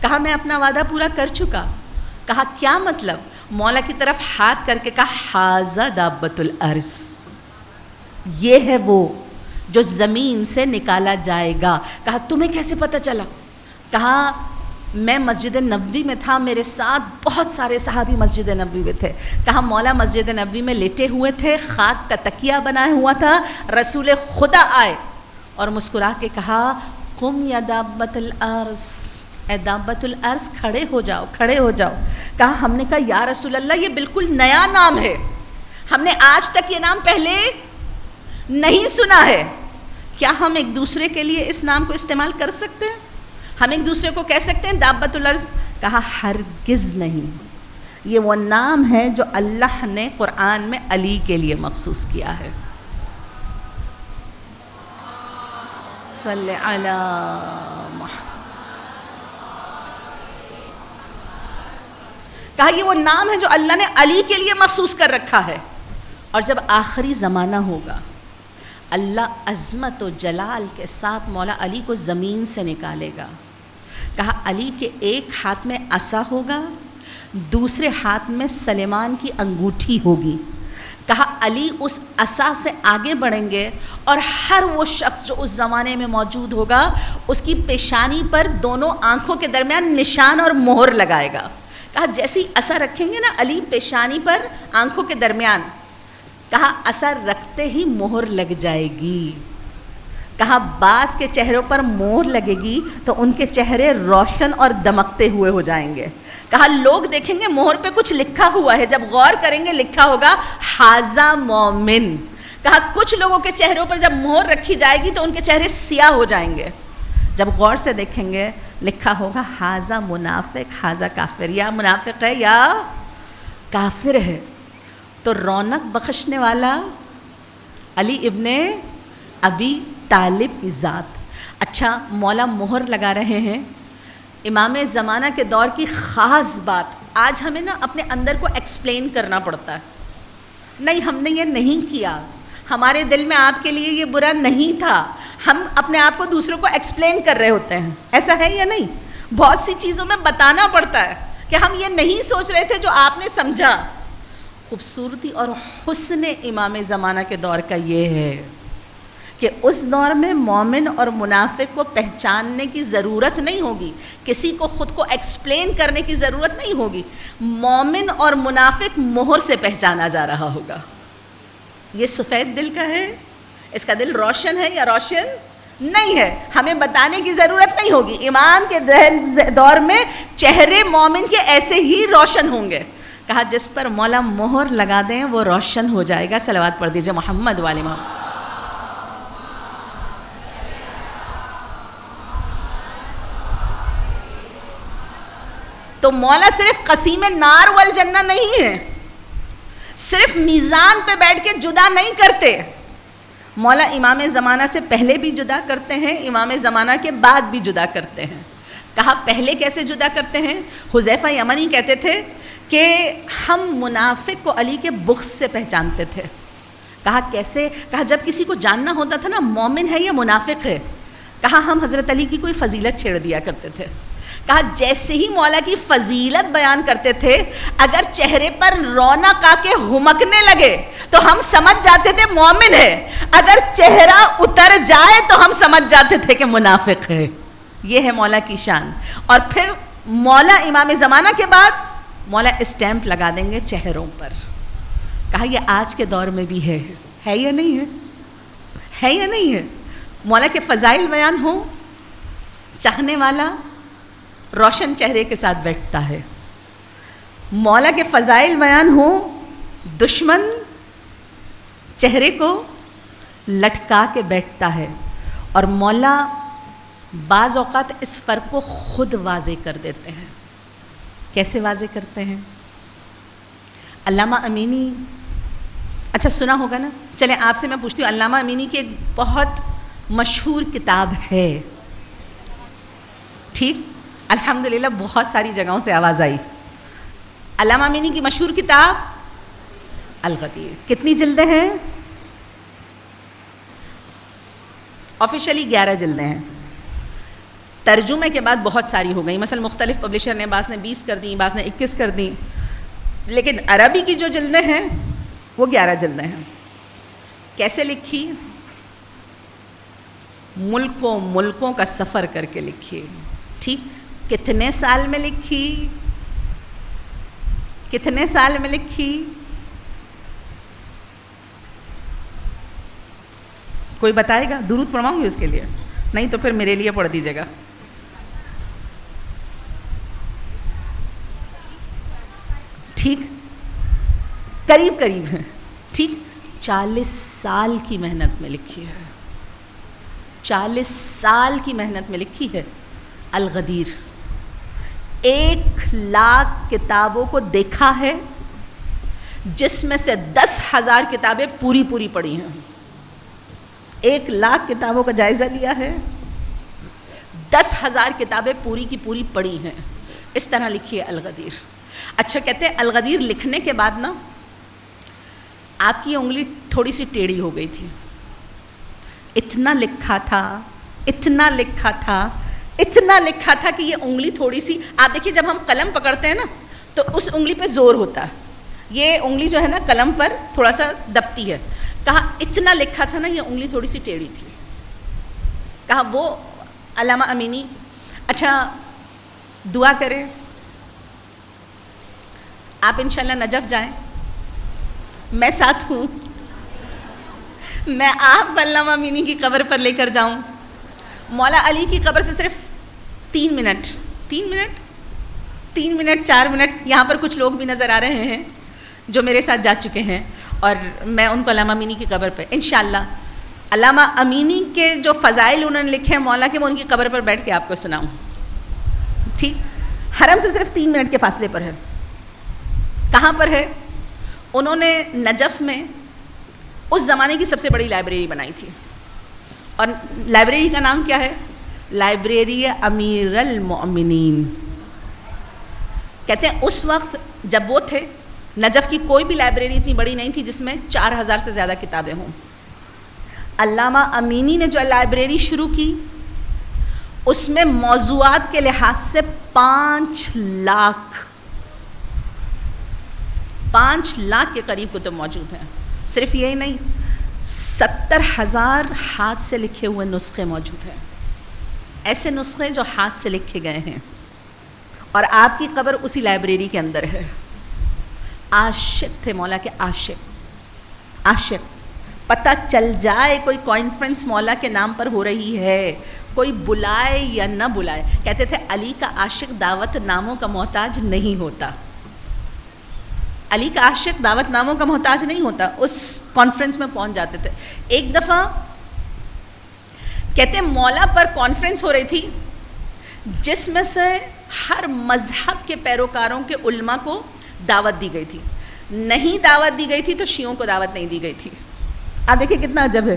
کہا میں اپنا وعدہ پورا کر چکا. کہا کیا مطلب؟ مولا کی طرف ہاتھ کر کے کہا ھذا دابۃ الارض، یہ ہے وہ جو زمین سے نکالا جائے گا. کہا تمہیں کیسے پتہ چلا؟ کہا میں مسجد نبوی میں تھا، میرے ساتھ بہت سارے صحابی مسجد نبوی میں تھے. کہا مولا مسجد نبوی میں لیٹے ہوئے تھے، خاک کا تکیہ بنایا ہوا تھا. رسول خدا آئے اور مسکرا کے کہا قم یا دابۃ الارض، اے دابۃ الارض کھڑے ہو جاؤ، کھڑے ہو جاؤ. کہا ہم نے کہا یا رسول اللہ یہ بالکل نیا نام ہے، ہم نے آج تک یہ نام پہلے نہیں سنا ہے، کیا ہم ایک دوسرے کے لیے اس نام کو استعمال کر سکتے ہیں؟ ہم ایک دوسرے کو کہہ سکتے ہیں دابۃ الارض؟ کہا ہرگز نہیں، یہ وہ نام ہے جو اللہ نے قرآن میں علی کے لیے مخصوص کیا ہے. صلی علی محمد. کہا یہ وہ نام ہے جو اللہ نے علی کے لیے مخصوص کر رکھا ہے. اور جب آخری زمانہ ہوگا اللہ عظمت و جلال کے ساتھ مولا علی کو زمین سے نکالے گا. کہا علی کے ایک ہاتھ میں عصا ہوگا، دوسرے ہاتھ میں سلیمان کی انگوٹھی ہوگی. کہا علی اس عصا سے آگے بڑھیں گے اور ہر وہ شخص جو اس زمانے میں موجود ہوگا اس کی پیشانی پر دونوں آنکھوں کے درمیان نشان اور مہر لگائے گا. کہا جیسی عصا رکھیں گے نا علی پیشانی پر آنکھوں کے درمیان, کہا عصا رکھتے ہی مہر لگ جائے گی. کہا بعض کے چہروں پر مہر لگے گی تو ان کے چہرے روشن اور دمکتے ہوئے ہو جائیں گے. کہا لوگ دیکھیں گے مہر پہ کچھ لکھا ہوا ہے, جب غور کریں گے لکھا ہوگا حاذا مومن. کہا کچھ لوگوں کے چہروں پر جب مہر رکھی جائے گی تو ان کے چہرے سیاہ ہو جائیں گے, جب غور سے دیکھیں گے لکھا ہوگا حاذا منافق حاذا کافر, یا منافق ہے یا کافر ہے. تو رونق بخشنے والا علی ابن ابی طالب کی ذات. اچھا مولا مہر لگا رہے ہیں, امام زمانہ کے دور کی خاص بات. آج ہمیں نا اپنے اندر کو ایکسپلین کرنا پڑتا ہے, نہیں ہم نے یہ نہیں کیا, ہمارے دل میں آپ کے لیے یہ برا نہیں تھا, ہم اپنے آپ کو دوسروں کو ایکسپلین کر رہے ہوتے ہیں. ایسا ہے یا نہیں؟ بہت سی چیزوں میں بتانا پڑتا ہے کہ ہم یہ نہیں سوچ رہے تھے جو آپ نے سمجھا. خوبصورتی اور حسن امام زمانہ کے دور کا یہ ہے کہ اس دور میں مومن اور منافق کو پہچاننے کی ضرورت نہیں ہوگی, کسی کو خود کو ایکسپلین کرنے کی ضرورت نہیں ہوگی. مومن اور منافق مہر سے پہچانا جا رہا ہوگا. یہ سفید دل کا ہے, اس کا دل روشن ہے یا روشن نہیں ہے, ہمیں بتانے کی ضرورت نہیں ہوگی. امام کے دور میں چہرے مومن کے ایسے ہی روشن ہوں گے. کہا جس پر مولا مہر لگا دیں وہ روشن ہو جائے گا. صلوات پڑھ دیجئے محمد والے محمد. تو مولا صرف قسیم نار والجنہ نہیں ہے, صرف میزان پہ بیٹھ کے جدا نہیں کرتے. مولا امام زمانہ سے پہلے بھی جدا کرتے ہیں, امام زمانہ کے بعد بھی جدا کرتے ہیں. کہا پہلے کیسے جدا کرتے ہیں؟ حذیفہ یمنی کہتے تھے کہ ہم منافق کو علی کے بغض سے پہچانتے تھے. کہا کیسے؟ کہا جب کسی کو جاننا ہوتا تھا نا مومن ہے یا منافق ہے, کہا ہم حضرت علی کی کوئی فضیلت چھیڑ دیا کرتے تھے. کہا جیسے ہی مولا کی فضیلت بیان کرتے تھے اگر چہرے پر رونق آ کے ہمکنے لگے تو ہم سمجھ جاتے تھے مومن ہے, اگر چہرہ اتر جائے تو ہم سمجھ جاتے تھے کہ منافق ہے. یہ ہے مولا کی شان. اور پھر مولا امام زمانہ کے بعد مولا اسٹیمپ لگا دیں گے چہروں پر. کہا یہ آج کے دور میں بھی ہے یا نہیں ہے؟ ہے یا نہیں ہے؟ مولا کے فضائل بیان ہوں, چاہنے والا روشن چہرے کے ساتھ بیٹھتا ہے. مولا کے فضائل بیان ہوں, دشمن چہرے کو لٹکا کے بیٹھتا ہے. اور مولا بعض اوقات اس فرق کو خود واضح کر دیتے ہیں. کیسے واضح کرتے ہیں؟ علامہ امینی, اچھا سنا ہوگا نا, چلیں آپ سے میں پوچھتی ہوں, علامہ امینی کی ایک بہت مشہور کتاب ہے, ٹھیک, الحمدللہ بہت ساری جگہوں سے آواز آئی. علامہ امینی کی مشہور کتاب الغدیر. کتنی جلدیں ہیں؟ آفیشلی 11 جلدیں ہیں. ترجمے کے بعد بہت ساری ہو گئی, مثلا مختلف پبلشر نے, بعض نے 20 کر دیں, بعض نے 21 کر دیں, لیکن عربی کی جو جلدیں ہیں وہ 11 جلدیں ہیں. کیسے لکھی؟ ملکوں کا سفر کر کے لکھی. ٹھیک, کتنے سال میں لکھی؟ کتنے سال میں لکھی؟ کوئی بتائے گا؟ درود پڑھواؤں گی اس کے لیے, نہیں تو پھر میرے لیے پڑھ دیجیے گا. ٹھیک, قریب ہے. ٹھیک, 40 سال کی محنت میں لکھی ہے. 40 سال کی محنت میں لکھی ہے الغدیر. 1,00,000 کتابوں کو دیکھا ہے, جس میں سے 10,000 کتابیں پوری پڑھی ہیں. 1,00,000 کتابوں کا جائزہ لیا ہے, 10,000 کتابیں پوری کی پوری پڑھی ہیں. اس طرح لکھی ہے الغدیر. اچھا, کہتے ہیں الغدیر لکھنے کے بعد نا آپ کی انگلی تھوڑی سی ٹیڑھی ہو گئی تھی. اتنا لکھا تھا کہ یہ انگلی تھوڑی سی, آپ دیکھیے جب ہم قلم پکڑتے ہیں نا تو اس انگلی پہ زور ہوتا ہے, یہ انگلی جو ہے نا قلم پر تھوڑا سا دبتی ہے, کہا اتنا لکھا تھا نا, یہ انگلی تھوڑی سی ٹیڑھی تھی. کہا وہ علامہ امینی. اچھا دعا کریں, آپ انشاءاللہ نجف جائیں, میں ساتھ ہوں, میں آپ علامہ امینی کی قبر پر لے کر جاؤں. مولا علی کی قبر سے صرف 3 منٹ 4 منٹ, یہاں پر کچھ لوگ بھی نظر آ رہے ہیں جو میرے ساتھ جا چکے ہیں, اور میں ان کو علامہ امینی کی قبر پہ انشاءاللہ علامہ امینی کے جو فضائل انہوں نے لکھے ہیں مولا کے, وہ ان کی قبر پر بیٹھ کے آپ کو سناؤں. ٹھیک, حرم سے صرف 3 منٹ کے فاصلے پر ہے. کہاں پر ہے؟ انہوں نے نجف میں اس زمانے کی سب سے بڑی لائبریری بنائی تھی, اور لائبریری کا نام کیا ہے؟ لائبریری امیر المؤمنین. کہتے ہیں اس وقت جب وہ تھے, نجف کی کوئی بھی لائبریری اتنی بڑی نہیں تھی جس میں 4000 سے زیادہ کتابیں ہوں. علامہ امینی نے جو لائبریری شروع کی, اس میں موضوعات کے لحاظ سے 5 لاکھ کے قریب کتب موجود ہیں. صرف یہی نہیں, 70,000 ہاتھ سے لکھے ہوئے نسخے موجود ہیں, ایسے نسخے جو ہاتھ سے لکھے گئے ہیں, اور آپ کی قبر اسی لائبریری کے اندر ہے. عاشق تھے مولا کے, عاشق. پتہ چل جائے کوئی کانفرنس مولا کے نام پر ہو رہی ہے, کوئی بلائے یا نہ بلائے, کہتے تھے علی کا عاشق دعوت ناموں کا محتاج نہیں ہوتا. علی کا عاشق دعوت ناموں کا محتاج نہیں ہوتا, اس کانفرنس میں پہنچ جاتے تھے. ایک دفعہ کہتے مولا پر کانفرنس ہو رہی تھی جس میں سے ہر مذہب کے پیروکاروں کے علماء کو دعوت دی گئی تھی. نہیں دعوت دی گئی تھی تو شیعوں کو دعوت نہیں دی گئی تھی. آپ دیکھیں کتنا عجب ہے,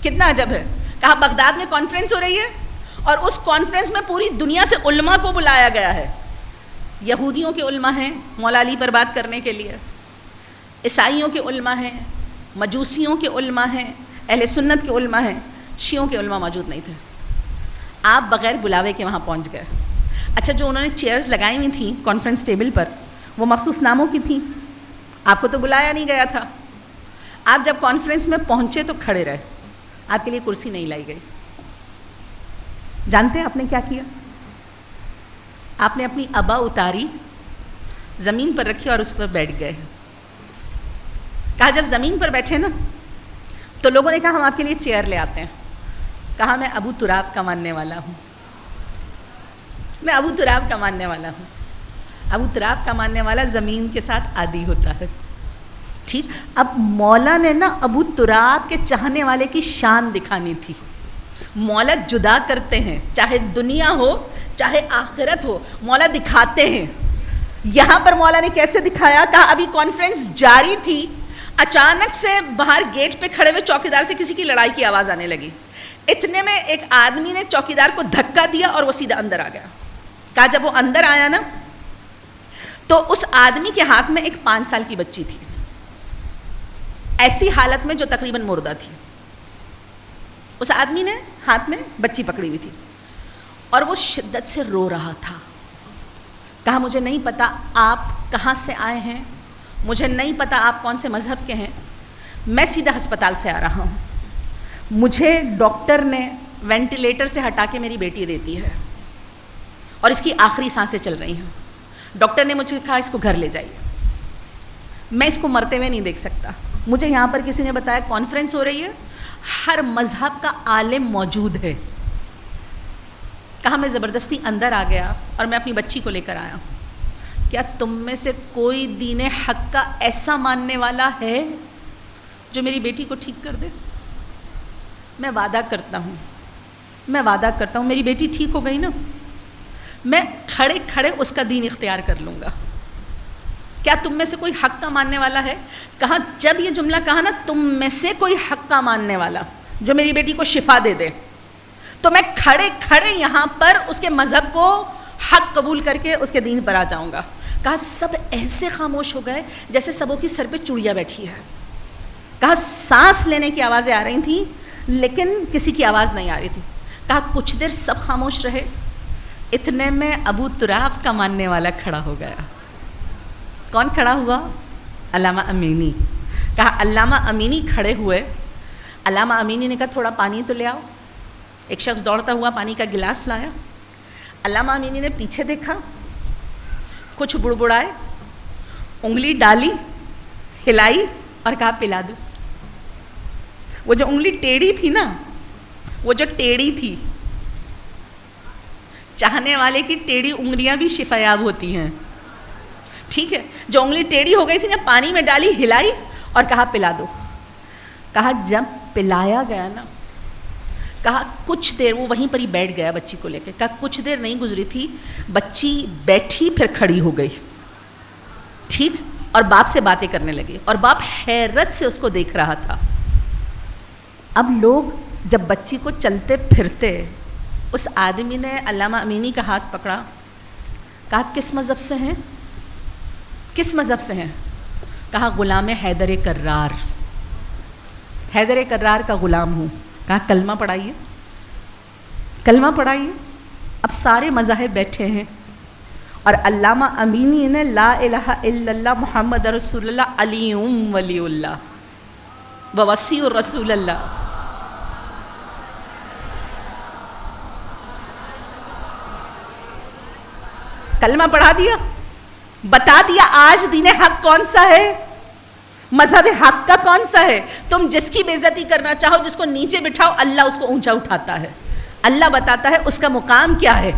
کتنا عجب ہے. کہا بغداد میں کانفرنس ہو رہی ہے, اور اس کانفرنس میں پوری دنیا سے علماء کو بلایا گیا ہے. یہودیوں کے علماء ہیں مولا علی پر بات کرنے کے لیے, عیسائیوں کے علماء ہیں, مجوسیوں کے علماء ہیں, اہل سنت کے علماء ہیں, شیعوں کے علماء موجود نہیں تھے. آپ بغیر بلاوے کے وہاں پہنچ گئے. اچھا جو انہوں نے چیئرز لگائی ہوئی تھیں کانفرنس ٹیبل پر, وہ مخصوص ناموں کی تھیں, آپ کو تو بلایا نہیں گیا تھا. آپ جب کانفرنس میں پہنچے تو کھڑے رہے, آپ کے لیے کرسی نہیں لائی گئی. جانتے ہیں آپ نے کیا کیا؟ آپ نے اپنی ابا اتاری, زمین پر رکھی اور اس پر بیٹھ گئے. کہا جب زمین پر بیٹھے نا تو لوگوں نے کہا ہم آپ کے لیے چیئر لے آتے ہیں. کہا میں ابو تراب کا ماننے والا ہوں, میں ابو تراب کا ماننے والا ہوں. ابو تراب کا ماننے والا زمین کے ساتھ عادی ہوتا ہے. ٹھیک, اب مولا نے نا ابو تراب کے چاہنے والے کی شان دکھانی تھی. مولا جدا کرتے ہیں, چاہے دنیا ہو چاہے آخرت ہو, مولا دکھاتے ہیں. یہاں پر مولا نے کیسے دکھایا؟ کہا ابھی کانفرنس جاری تھی, اچانک سے باہر گیٹ پہ کھڑے ہوئے چوکیدار سے کسی کی لڑائی کی آواز آنے لگی. اتنے میں ایک آدمی نے چوکیدار کو دھکا دیا اور وہ سیدھا اندر آ گیا. کہا جب وہ اندر آیا نا تو اس آدمی کے ہاتھ میں ایک 5 سال کی بچی تھی, ایسی حالت میں جو تقریباً مردہ تھی. اس آدمی نے ہاتھ میں بچی پکڑی ہوئی تھی اور وہ شدت سے رو رہا تھا. کہا مجھے نہیں پتا آپ کہاں سے آئے ہیں, مجھے نہیں پتا آپ کون سے مذہب کے ہیں, میں سیدھا ہسپتال سے آ رہا ہوں. مجھے ڈاکٹر نے وینٹیلیٹر سے ہٹا کے میری بیٹی دیتی ہے اور اس کی آخری سانسیں چل رہی ہیں. ڈاکٹر نے مجھے کہا اس کو گھر لے جائیے, میں اس کو مرتے ہوئے نہیں دیکھ سکتا. مجھے یہاں پر کسی نے بتایا کانفرنس ہو رہی ہے, ہر مذہب کا عالم موجود ہے. کہا میں زبردستی اندر آ گیا اور میں اپنی بچی کو لے کر آیا. کیا تم میں سے کوئی دین حق کا ایسا ماننے والا ہے جو میری بیٹی کو ٹھیک کر دے؟ میں وعدہ کرتا ہوں میری بیٹی ٹھیک ہو گئی نا, میں کھڑے کھڑے اس کا دین اختیار کر لوں گا. کیا تم میں سے کوئی حق کا ماننے والا ہے؟ کہا جب یہ جملہ کہا نا تم میں سے کوئی حق کا ماننے والا جو میری بیٹی کو شفا دے دے, تو میں کھڑے کھڑے یہاں پر اس کے مذہب کو حق قبول کر کے اس کے دین پر آ جاؤں گا. کہا سب ایسے خاموش ہو گئے جیسے سبوں کی سر پہ چڑیا بیٹھی ہے. کہا سانس لینے کی آوازیں آ رہی تھیں لیکن کسی کی آواز نہیں آ رہی تھی. کہا کچھ دیر سب خاموش رہے, اتنے میں ابو تراب کا ماننے والا کھڑا ہو گیا. کون کھڑا ہوا؟ علامہ امینی. کہا علامہ امینی کھڑے ہوئے. علامہ امینی نے کہا تھوڑا پانی تو لے آؤ. ایک شخص دوڑتا ہوا پانی کا گلاس لایا. علامہ امینی نے پیچھے دیکھا, کچھ بڑبڑائے, انگلی ڈالی, ہلائی اور کہا پلا دو. وہ جو انگلی ٹیڑھی تھی نا, وہ جو ٹیڑھی تھی, چاہنے والے کی ٹیڑھی انگلیاں بھی شفایاب ہوتی ہیں, ٹھیک ہے, جو انگلی ٹیڑھی ہو گئی تھی نا, پانی میں ڈالی, ہلائی اور کہا پلا دو. کہا جب پلایا گیا نا, کہا کچھ دیر, وہ وہیں پر ہی بیٹھ گیا بچی کو لے کے, کہا کچھ دیر نہیں گزری تھی, بچی بیٹھی پھر کھڑی ہو گئی, ٹھیک, اور باپ سے باتیں کرنے لگی, اور باپ حیرت سے اس کو دیکھ رہا تھا. اب لوگ جب بچی کو چلتے پھرتے, اس آدمی نے علامہ امینی کا ہاتھ پکڑا, کہا کس مذہب سے ہیں, کس مذہب سے ہیں؟ کہا غلام حیدر کرار, حیدر کرار کا غلام ہوں. کہا کلمہ پڑھائیے, کلمہ پڑھائیے. اب سارے مذاہب بیٹھے ہیں اور علامہ امینی نے لا الہ الا اللہ محمد رسول اللہ علی ولی اللہ و وسیع رسول اللہ. کلمہ پڑھا دیا, بتا دیا آج دین حق کون سا ہے, مذہب حق کا کون سا ہے. تم جس کی بے عزتی کرنا چاہو, جس کو نیچے بٹھاؤ, اللہ اس کو اونچا اٹھاتا ہے, اللہ بتاتا ہے اس کا مقام کیا ہے.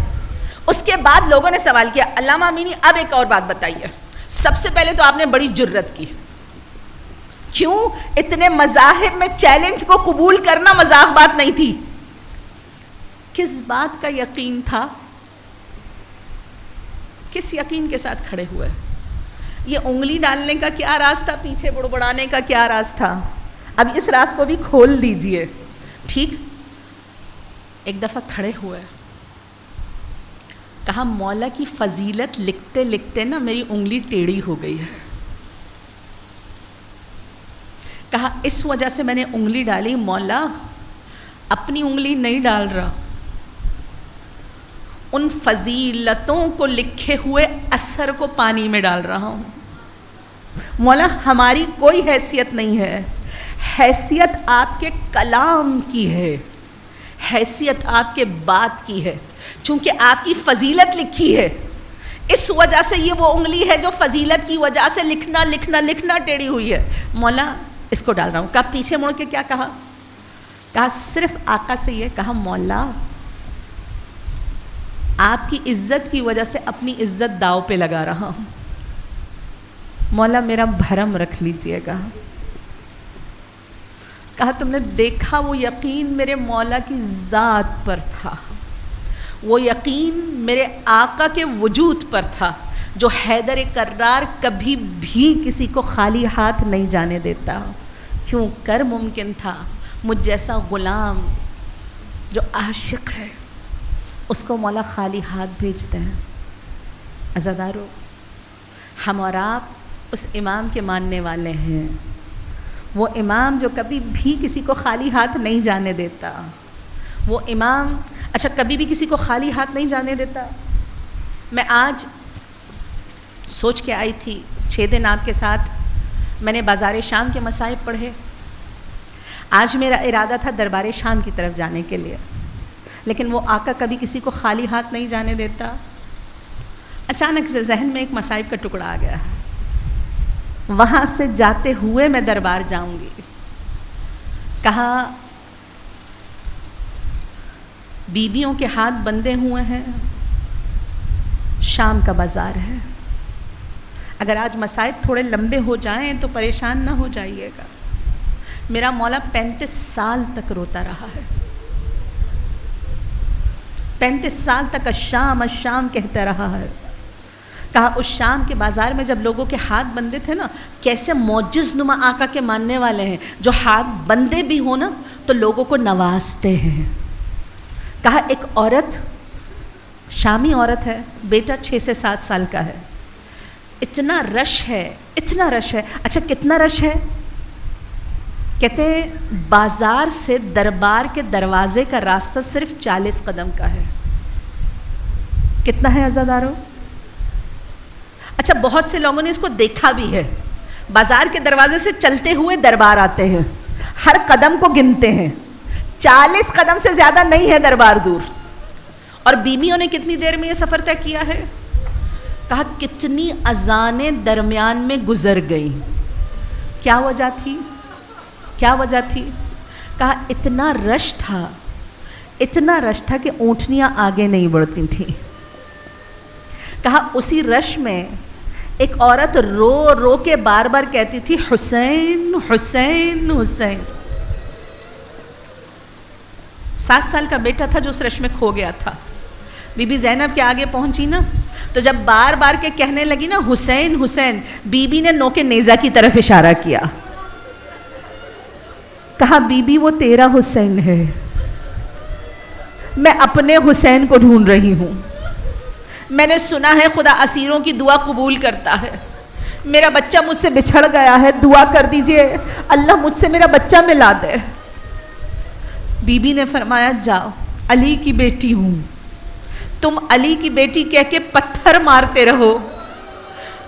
اس کے بعد لوگوں نے سوال کیا, علامہ امینی اب ایک اور بات بتائیے. سب سے پہلے تو آپ نے بڑی جرت کی, کیوں اتنے مذاہب میں چیلنج کو قبول کرنا مذاق بات نہیں تھی. کس بات کا یقین تھا, کس یقین کے ساتھ کھڑے ہوئے. یہ انگلی ڈالنے کا کیا راز تھا, پیچھے بڑبڑانے کا کیا راز تھا. اب اس راز کو بھی کھول دیجئے, ٹھیک. ایک دفعہ کھڑے ہوئے, کہا مولا کی فضیلت لکھتے لکھتے نا میری انگلی ٹیڑھی ہو گئی ہے. کہا اس وجہ سے میں نے انگلی ڈالی, مولا اپنی انگلی نہیں ڈال رہا, ان فضیلتوں کو لکھے ہوئے اثر کو پانی میں ڈال رہا ہوں. مولا ہماری کوئی حیثیت نہیں ہے, حیثیت آپ کے کلام کی ہے, حیثیت آپ کے بات کی ہے, چونکہ آپ کی فضیلت لکھی ہے, اس وجہ سے یہ وہ انگلی ہے جو فضیلت کی وجہ سے لکھنا لکھنا لکھنا ٹیڑھی ہوئی ہے. مولا اس کو ڈال رہا ہوں. کہا پیچھے مڑ کے کیا کہا, کہا صرف آقا سے یہ کہا, مولا آپ کی عزت کی وجہ سے اپنی عزت داؤ پہ لگا رہا ہوں, مولا میرا بھرم رکھ لیجئے گا. کہا تم نے دیکھا وہ یقین میرے مولا کی ذات پر تھا, وہ یقین میرے آقا کے وجود پر تھا, جو حیدر کرار کبھی بھی کسی کو خالی ہاتھ نہیں جانے دیتا. کیوں کر ممکن تھا مجھ جیسا غلام جو عاشق ہے, اس کو مولا خالی ہاتھ بھیجتے ہیں. عزادارو, ہم اور آپ اس امام کے ماننے والے ہیں, وہ امام جو کبھی بھی کسی کو خالی ہاتھ نہیں جانے دیتا. وہ امام, اچھا کبھی بھی کسی کو خالی ہاتھ نہیں جانے دیتا. میں آج سوچ کے آئی تھی, 6 دن آپ کے ساتھ میں نے بازار شام کے مصائب پڑھے. آج میرا ارادہ تھا دربار شام کی طرف جانے کے لیے, لیکن وہ آقا کبھی کسی کو خالی ہاتھ نہیں جانے دیتا. اچانک سے ذہن میں ایک مصائب کا ٹکڑا آ گیا, وہاں سے جاتے ہوئے میں دربار جاؤں گی. کہا بیویوں کے ہاتھ بندھے ہوئے ہیں, شام کا بازار ہے. اگر آج مصائب تھوڑے لمبے ہو جائیں تو پریشان نہ ہو جائیے گا. میرا مولا 35 سال تک روتا رہا ہے, 35 سال تک الشام الشام کہتا رہا ہے. کہا اس شام کے بازار میں جب لوگوں کے ہاتھ بندھے تھے نا, کیسے معجز نما آقا کے ماننے والے ہیں, جو ہاتھ بندھے بھی ہو نا تو لوگوں کو نوازتے ہیں. کہا ایک عورت, شامی عورت ہے, بیٹا 6 سے 7 سال کا ہے, اتنا رش ہے, اتنا رش ہے. اچھا کتنا رش ہے, کہتے ہیں بازار سے دربار کے دروازے کا راستہ صرف 40 قدم کا ہے. کتنا ہے عزادارو؟ اچھا بہت سے لوگوں نے اس کو دیکھا بھی ہے, بازار کے دروازے سے چلتے ہوئے دربار آتے ہیں, ہر قدم کو گنتے ہیں, 40 قدم سے زیادہ نہیں ہے دربار دور. اور بیویوں نے کتنی دیر میں یہ سفر طے کیا ہے؟ کہا کتنی اذانیں درمیان میں گزر گئی. کیا وجہ تھی؟ کیا وجہ تھی؟ کہا اتنا رش تھا, اتنا رش تھا کہ اونٹنیاں آگے نہیں بڑھتی تھیں. کہا اسی رش میں ایک عورت رو رو کے بار بار کہتی تھی حسین حسین حسین. 7 سال کا بیٹا تھا جو اس رش میں کھو گیا تھا. بی بی زینب کے آگے پہنچی نا, تو جب بار بار کے کہنے لگی نا حسین حسین, بی بی نے نو کے نیزہ کی طرف اشارہ کیا. کہا بی بی وہ تیرا حسین ہے, میں اپنے حسین کو ڈھونڈ رہی ہوں. میں نے سنا ہے خدا اسیروں کی دعا قبول کرتا ہے. میرا بچہ مجھ سے بچھڑ گیا ہے, دعا کر دیجئے اللہ مجھ سے میرا بچہ ملا دے. بی بی نے فرمایا جاؤ, علی کی بیٹی ہوں, تم علی کی بیٹی کہہ کے پتھر مارتے رہو,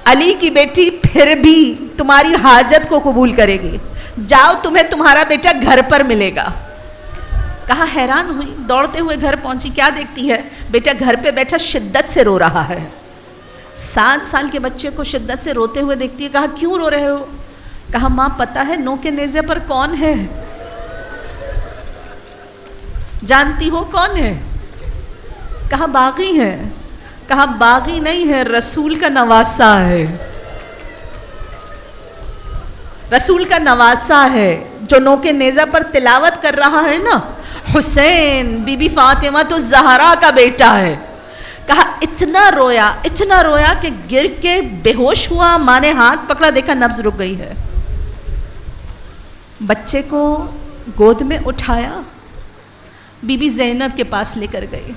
علی کی بیٹی پھر بھی تمہاری حاجت کو قبول کرے گی. جاؤ تمہیں تمہارا بیٹا گھر پر ملے گا. کہا حیران ہوئی, دوڑتے ہوئے گھر پہنچی. کیا دیکھتی ہے؟ بیٹا گھر پہ بیٹھا شدت سے رو رہا ہے. 7 سال کے بچے کو شدت سے روتے ہوئے دیکھتی ہے. کہا کیوں رو رہے ہو؟ کہا ماں پتہ ہے نو کے نیزے پر کون ہے؟ جانتی ہو کون ہے؟ کہا باغی ہے. کہا باغی نہیں ہے, رسول کا نواسا ہے. رسول کا نواسا ہے جو نو کے نیزہ پر تلاوت کر رہا ہے نا, حسین بی بی فاطمہ تو زہرا کا بیٹا ہے. کہا اتنا رویا کہ گر کے بے ہوش ہوا. ماں نے ہاتھ پکڑا, دیکھا نبض رک گئی ہے. بچے کو گود میں اٹھایا, بی بی زینب کے پاس لے کر گئی.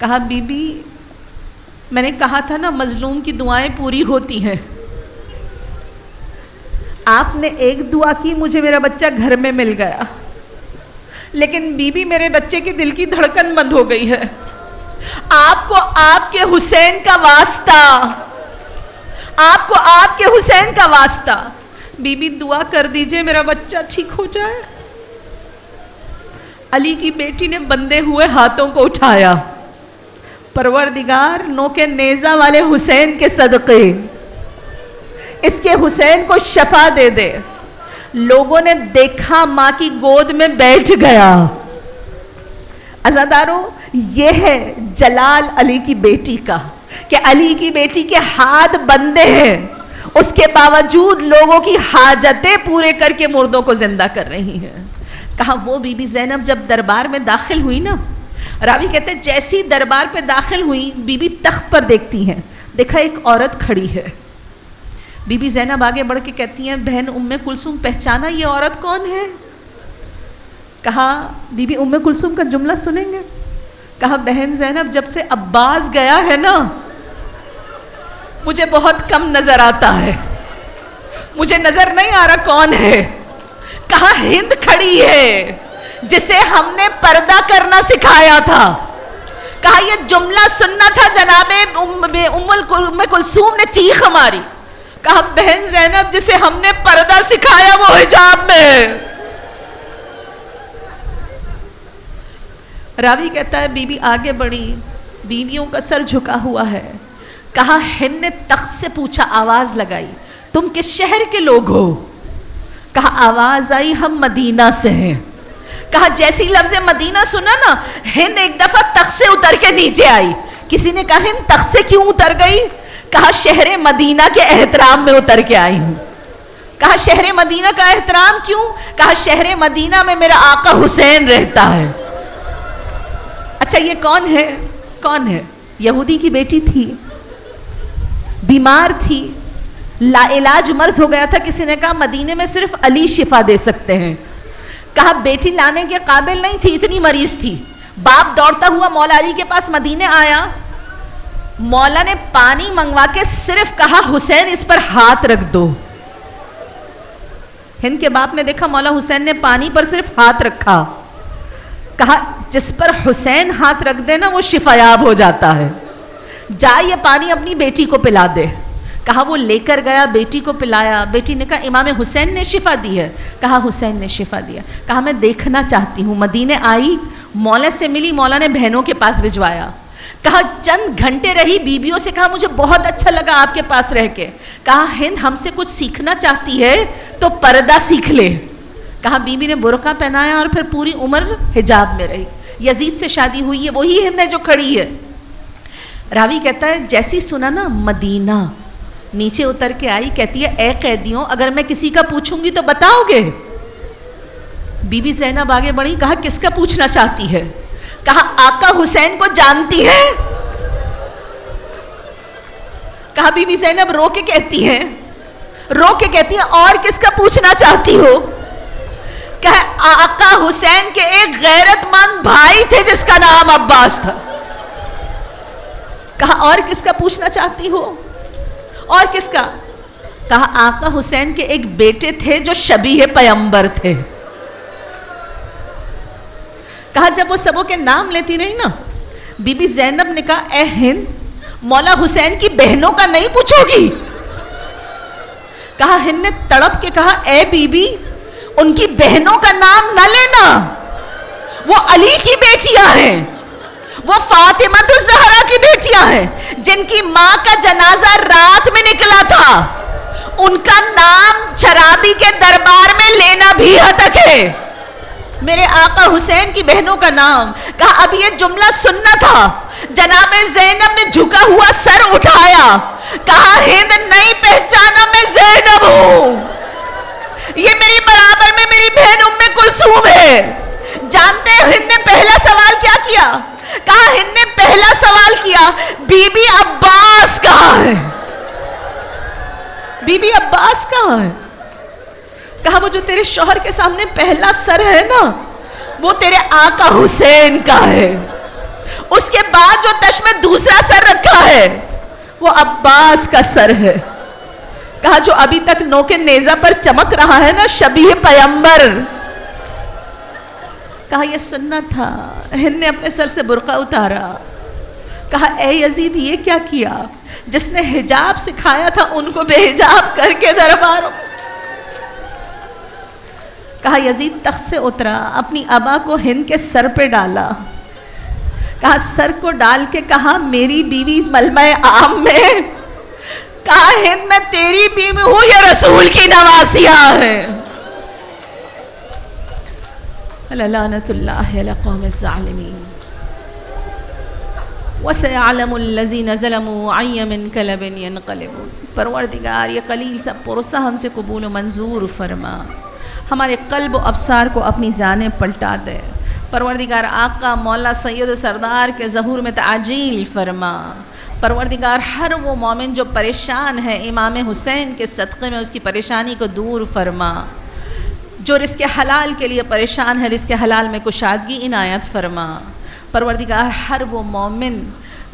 کہا بی بی میں نے کہا تھا نا مظلوم کی دعائیں پوری ہوتی ہیں. آپ نے ایک دعا کی, مجھے میرا بچہ گھر میں مل گیا, لیکن بی بی میرے بچے کے دل کی دھڑکن بند ہو گئی ہے. آپ کو آپ کے حسین کا واسطہ, آپ کو آپ کے حسین کا واسطہ. بی بی دعا کر دیجئے میرا بچہ ٹھیک ہو جائے. علی کی بیٹی نے بندے ہوئے ہاتھوں کو اٹھایا, پروردگار نو کے نیزہ والے حسین کے صدقے اس کے حسین کو شفا دے دے. لوگوں نے دیکھا ماں کی گود میں بیٹھ گیا. عزادارو, یہ ہے جلال علی کی بیٹی کا کہ علی کی بیٹی کے ہاتھ بندے ہیں, اس کے باوجود لوگوں کی حاجتیں پورے کر کے مردوں کو زندہ کر رہی ہیں. کہا وہ بی بی زینب جب دربار میں داخل ہوئی نا, راوی کہتے ہیں جیسی دربار پہ داخل ہوئی بی بی تخت پر دیکھتی ہیں, دیکھا ایک عورت کھڑی ہے. بی بی زینب آگے بڑھ کے کہتی ہیں بہن ام کلثوم پہچانا یہ عورت کون ہے؟ کہا بی بی ام کلثوم کا جملہ سنیں گے؟ کہا بہن زینب جب سے عباس گیا ہے نا مجھے بہت کم نظر آتا ہے, مجھے نظر نہیں آ رہا کون ہے. کہا ہند کھڑی ہے جسے ہم نے پردہ کرنا سکھایا تھا. کہا یہ جملہ سننا تھا جناب ام کلثوم نے چیخ ماری. کہا بہن زینب جسے ہم نے پردہ سکھایا وہ حجاب میں ہے. راوی کہتا ہے بی بی آگے بڑھی, بیویوں کا سر جھکا ہوا ہے. کہا ہند نے تخت سے پوچھا, آواز لگائی, تم کس شہر کے لوگ ہو؟ کہا آواز آئی ہم مدینہ سے ہیں. کہا جیسی لفظ مدینہ سنا نا ہند ایک دفعہ تخت سے اتر کے نیچے آئی. کسی نے کہا ہند تخت سے کیوں اتر گئی؟ کہا شہر مدینہ کے احترام میں اتر کے آئی ہوں. کہا شہر مدینہ کا احترام کیوں؟ کہا شہر مدینہ میں میرا آقا حسین رہتا ہے. اچھا یہ کون ہے؟ کون ہے؟ یہودی کی بیٹی تھی, بیمار تھی, لا علاج مرض ہو گیا تھا. کسی نے کہا مدینے میں صرف علی شفا دے سکتے ہیں. کہا بیٹی لانے کے قابل نہیں تھی, اتنی مریض تھی. باپ دوڑتا ہوا مولا علی کے پاس مدینے آیا. مولا نے پانی منگوا کے صرف کہا حسین اس پر ہاتھ رکھ دو. ہند کے باپ نے دیکھا مولا حسین نے پانی پر صرف ہاتھ رکھا. کہا جس پر حسین ہاتھ رکھ دے نا وہ شفایاب ہو جا ہے, جا یہ پانی اپنی بیٹی کو پلا دے. کہا وہ لے کر گیا, بیٹی کو پلایا. بیٹی نے کہا امام حسین نے شفا دی ہے. کہا حسین نے شفا دیا. کہا میں دیکھنا چاہتی ہوں. مدینے آئی, مولا سے ملی, مولا نے بہنوں کے پاس بھجوایا. کہا چند گھنٹے رہی, بیویوں سے کہا مجھے بہت اچھا لگا آپ کے پاس رہ کے. کہا ہند ہم سے کچھ سیکھنا چاہتی ہے تو پردہ سیکھ لے. کہا بیوی نے برقع پہنایا اور پھر پوری عمر حجاب میں رہی. یزید سے شادی ہوئی ہے, وہی ہند ہے جو کھڑی ہے. راوی کہتا ہے جیسی سنا نا مدینہ, نیچے اتر کے آئی, کہتی ہے اے قیدیوں اگر میں کسی کا پوچھوں گی تو بتاؤ گے؟ بی بی زینب آگے بڑھی, کہا کس کا پوچھنا چاہتی ہے؟ کہا آقا حسین کو جانتی ہے؟ کہا بی بی زینب رو کے کہتی ہے اور کس کا پوچھنا چاہتی ہو؟ کہ آقا حسین کے ایک غیرت مند بھائی تھے جس کا نام عباس تھا. کہا اور کس کا پوچھنا چاہتی ہو؟ اور کس کا؟ کہا آقا حسین کے ایک بیٹے تھے جو شبیہ پیمبر تھے. کہا جب وہ سبوں کے نام لیتی رہی نا, بی بی زینب نے کہا اے ہند, مولا حسین کی بہنوں کا نہیں پوچھو گی؟ کہا ہند نے تڑپ کے کہا اے بی بی ان کی بہنوں کا نام نہ لینا, وہ علی کی بیٹیاں ہیں, وہ فاطمہ الزہرا کی بیٹیاں ہیں جن کی ماں کا جنازہ رات میں نکلا تھا. ان کا نام شرابی کے دربار میں لینا بھی ہتک ہے. میرے آقا حسین کی بہنوں کا نام. کہا اب یہ جملہ سننا تھا. جناب زینب نے جھکا ہوا سر اٹھایا, کہا ہند نہیں پہچانا میں زینب ہوں, یہ میری برابر میں میری بہن ام کلثوم ہے. جانتے ہیں ہند نے پہلا سوال کیا کیا؟ کہا ہند نے پہلا سوال کیا بی بی عباس کہاں ہے؟ بی بی عباس کہاں ہے؟ کہا وہ جو تیرے شوہر کے سامنے پہلا سر ہے نا, وہ تیرے آقا حسین کا ہے. اس کے بعد جو تش میں دوسرا سر رکھا ہے وہ عباس کا سر ہے. کہا جو ابھی تک نو کے نیزہ پر چمک رہا ہے نا, شبیہ پیمبر. کہا یہ سننا تھا. ہند نے اپنے سر سے برقع اتارا. کہا اے یزید یہ کیا کیا؟ جس نے حجاب سکھایا تھا ان کو بے حجاب کر کے درباروں. کہا یزید تخت سے اترا, اپنی ابا کو ہند کے سر پہ ڈالا. کہا سر کو ڈال کے کہا میری بیوی ملمہ عام میں. کہا ہند میں تیری بیوی ہوں, یہ رسول کی نواسیاں ہیں. لعنت اللہ علی قوم الظالمین. وَسَيَعْلَمُ الَّذِينَ ظَلَمُوا أَيَّ مُنْقَلَبٍ يَنْقَلِبُونَ. پروردگار یہ قلیل سا پرسہ ہم سے قبول و منظور فرما, ہمارے قلب و ابصار کو اپنی جانب پلٹا دے. پروردگار آقا مولا سید و سردار کے ظہور میں تعجیل فرما. پروردگار ہر وہ مومن جو پریشان ہے امام حسین کے صدقے میں اس کی پریشانی کو دور فرما. جو رزق حلال کے لیے پریشان ہے رزق حلال میں کشادگی عنایت فرما. پروردگار ہر وہ مومن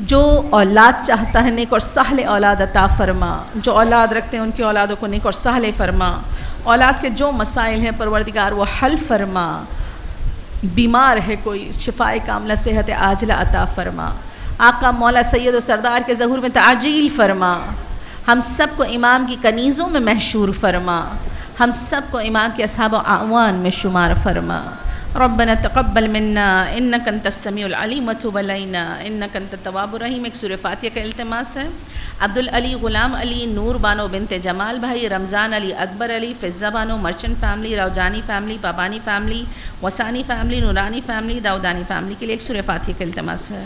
جو اولاد چاہتا ہے نیک اور صالح اولاد عطا فرما. جو اولاد رکھتے ہیں ان کی اولادوں کو نیک اور صالح فرما. اولاد کے جو مسائل ہیں پروردگار وہ حل فرما. بیمار ہے کوئی, شفائے کاملہ صحت عاجلہ عطا فرما. آقا مولا سید و سردار کے ظہور میں تعجیل فرما. ہم سب کو امام کی کنیزوں میں محشور فرما. ہم سب کو امام کے اصحاب و اعوان میں شمار فرما. ربنا تقبل منا انک انت السمیع العلیم وتب علینا انک انت التواب الرحیم. ایک سورہ فاتحہ کا التماس ہے. عبدالعلی غلام علی, نور بانو بنت جمال بھائی, Ramzan Ali, Akbar Ali, Fizza Bano, Merchant family, Rojani family, Pabani family, Wasani family, Noorani family, Dawoodani family کے لیے ایک سورہ فاتحہ کا التماس ہے.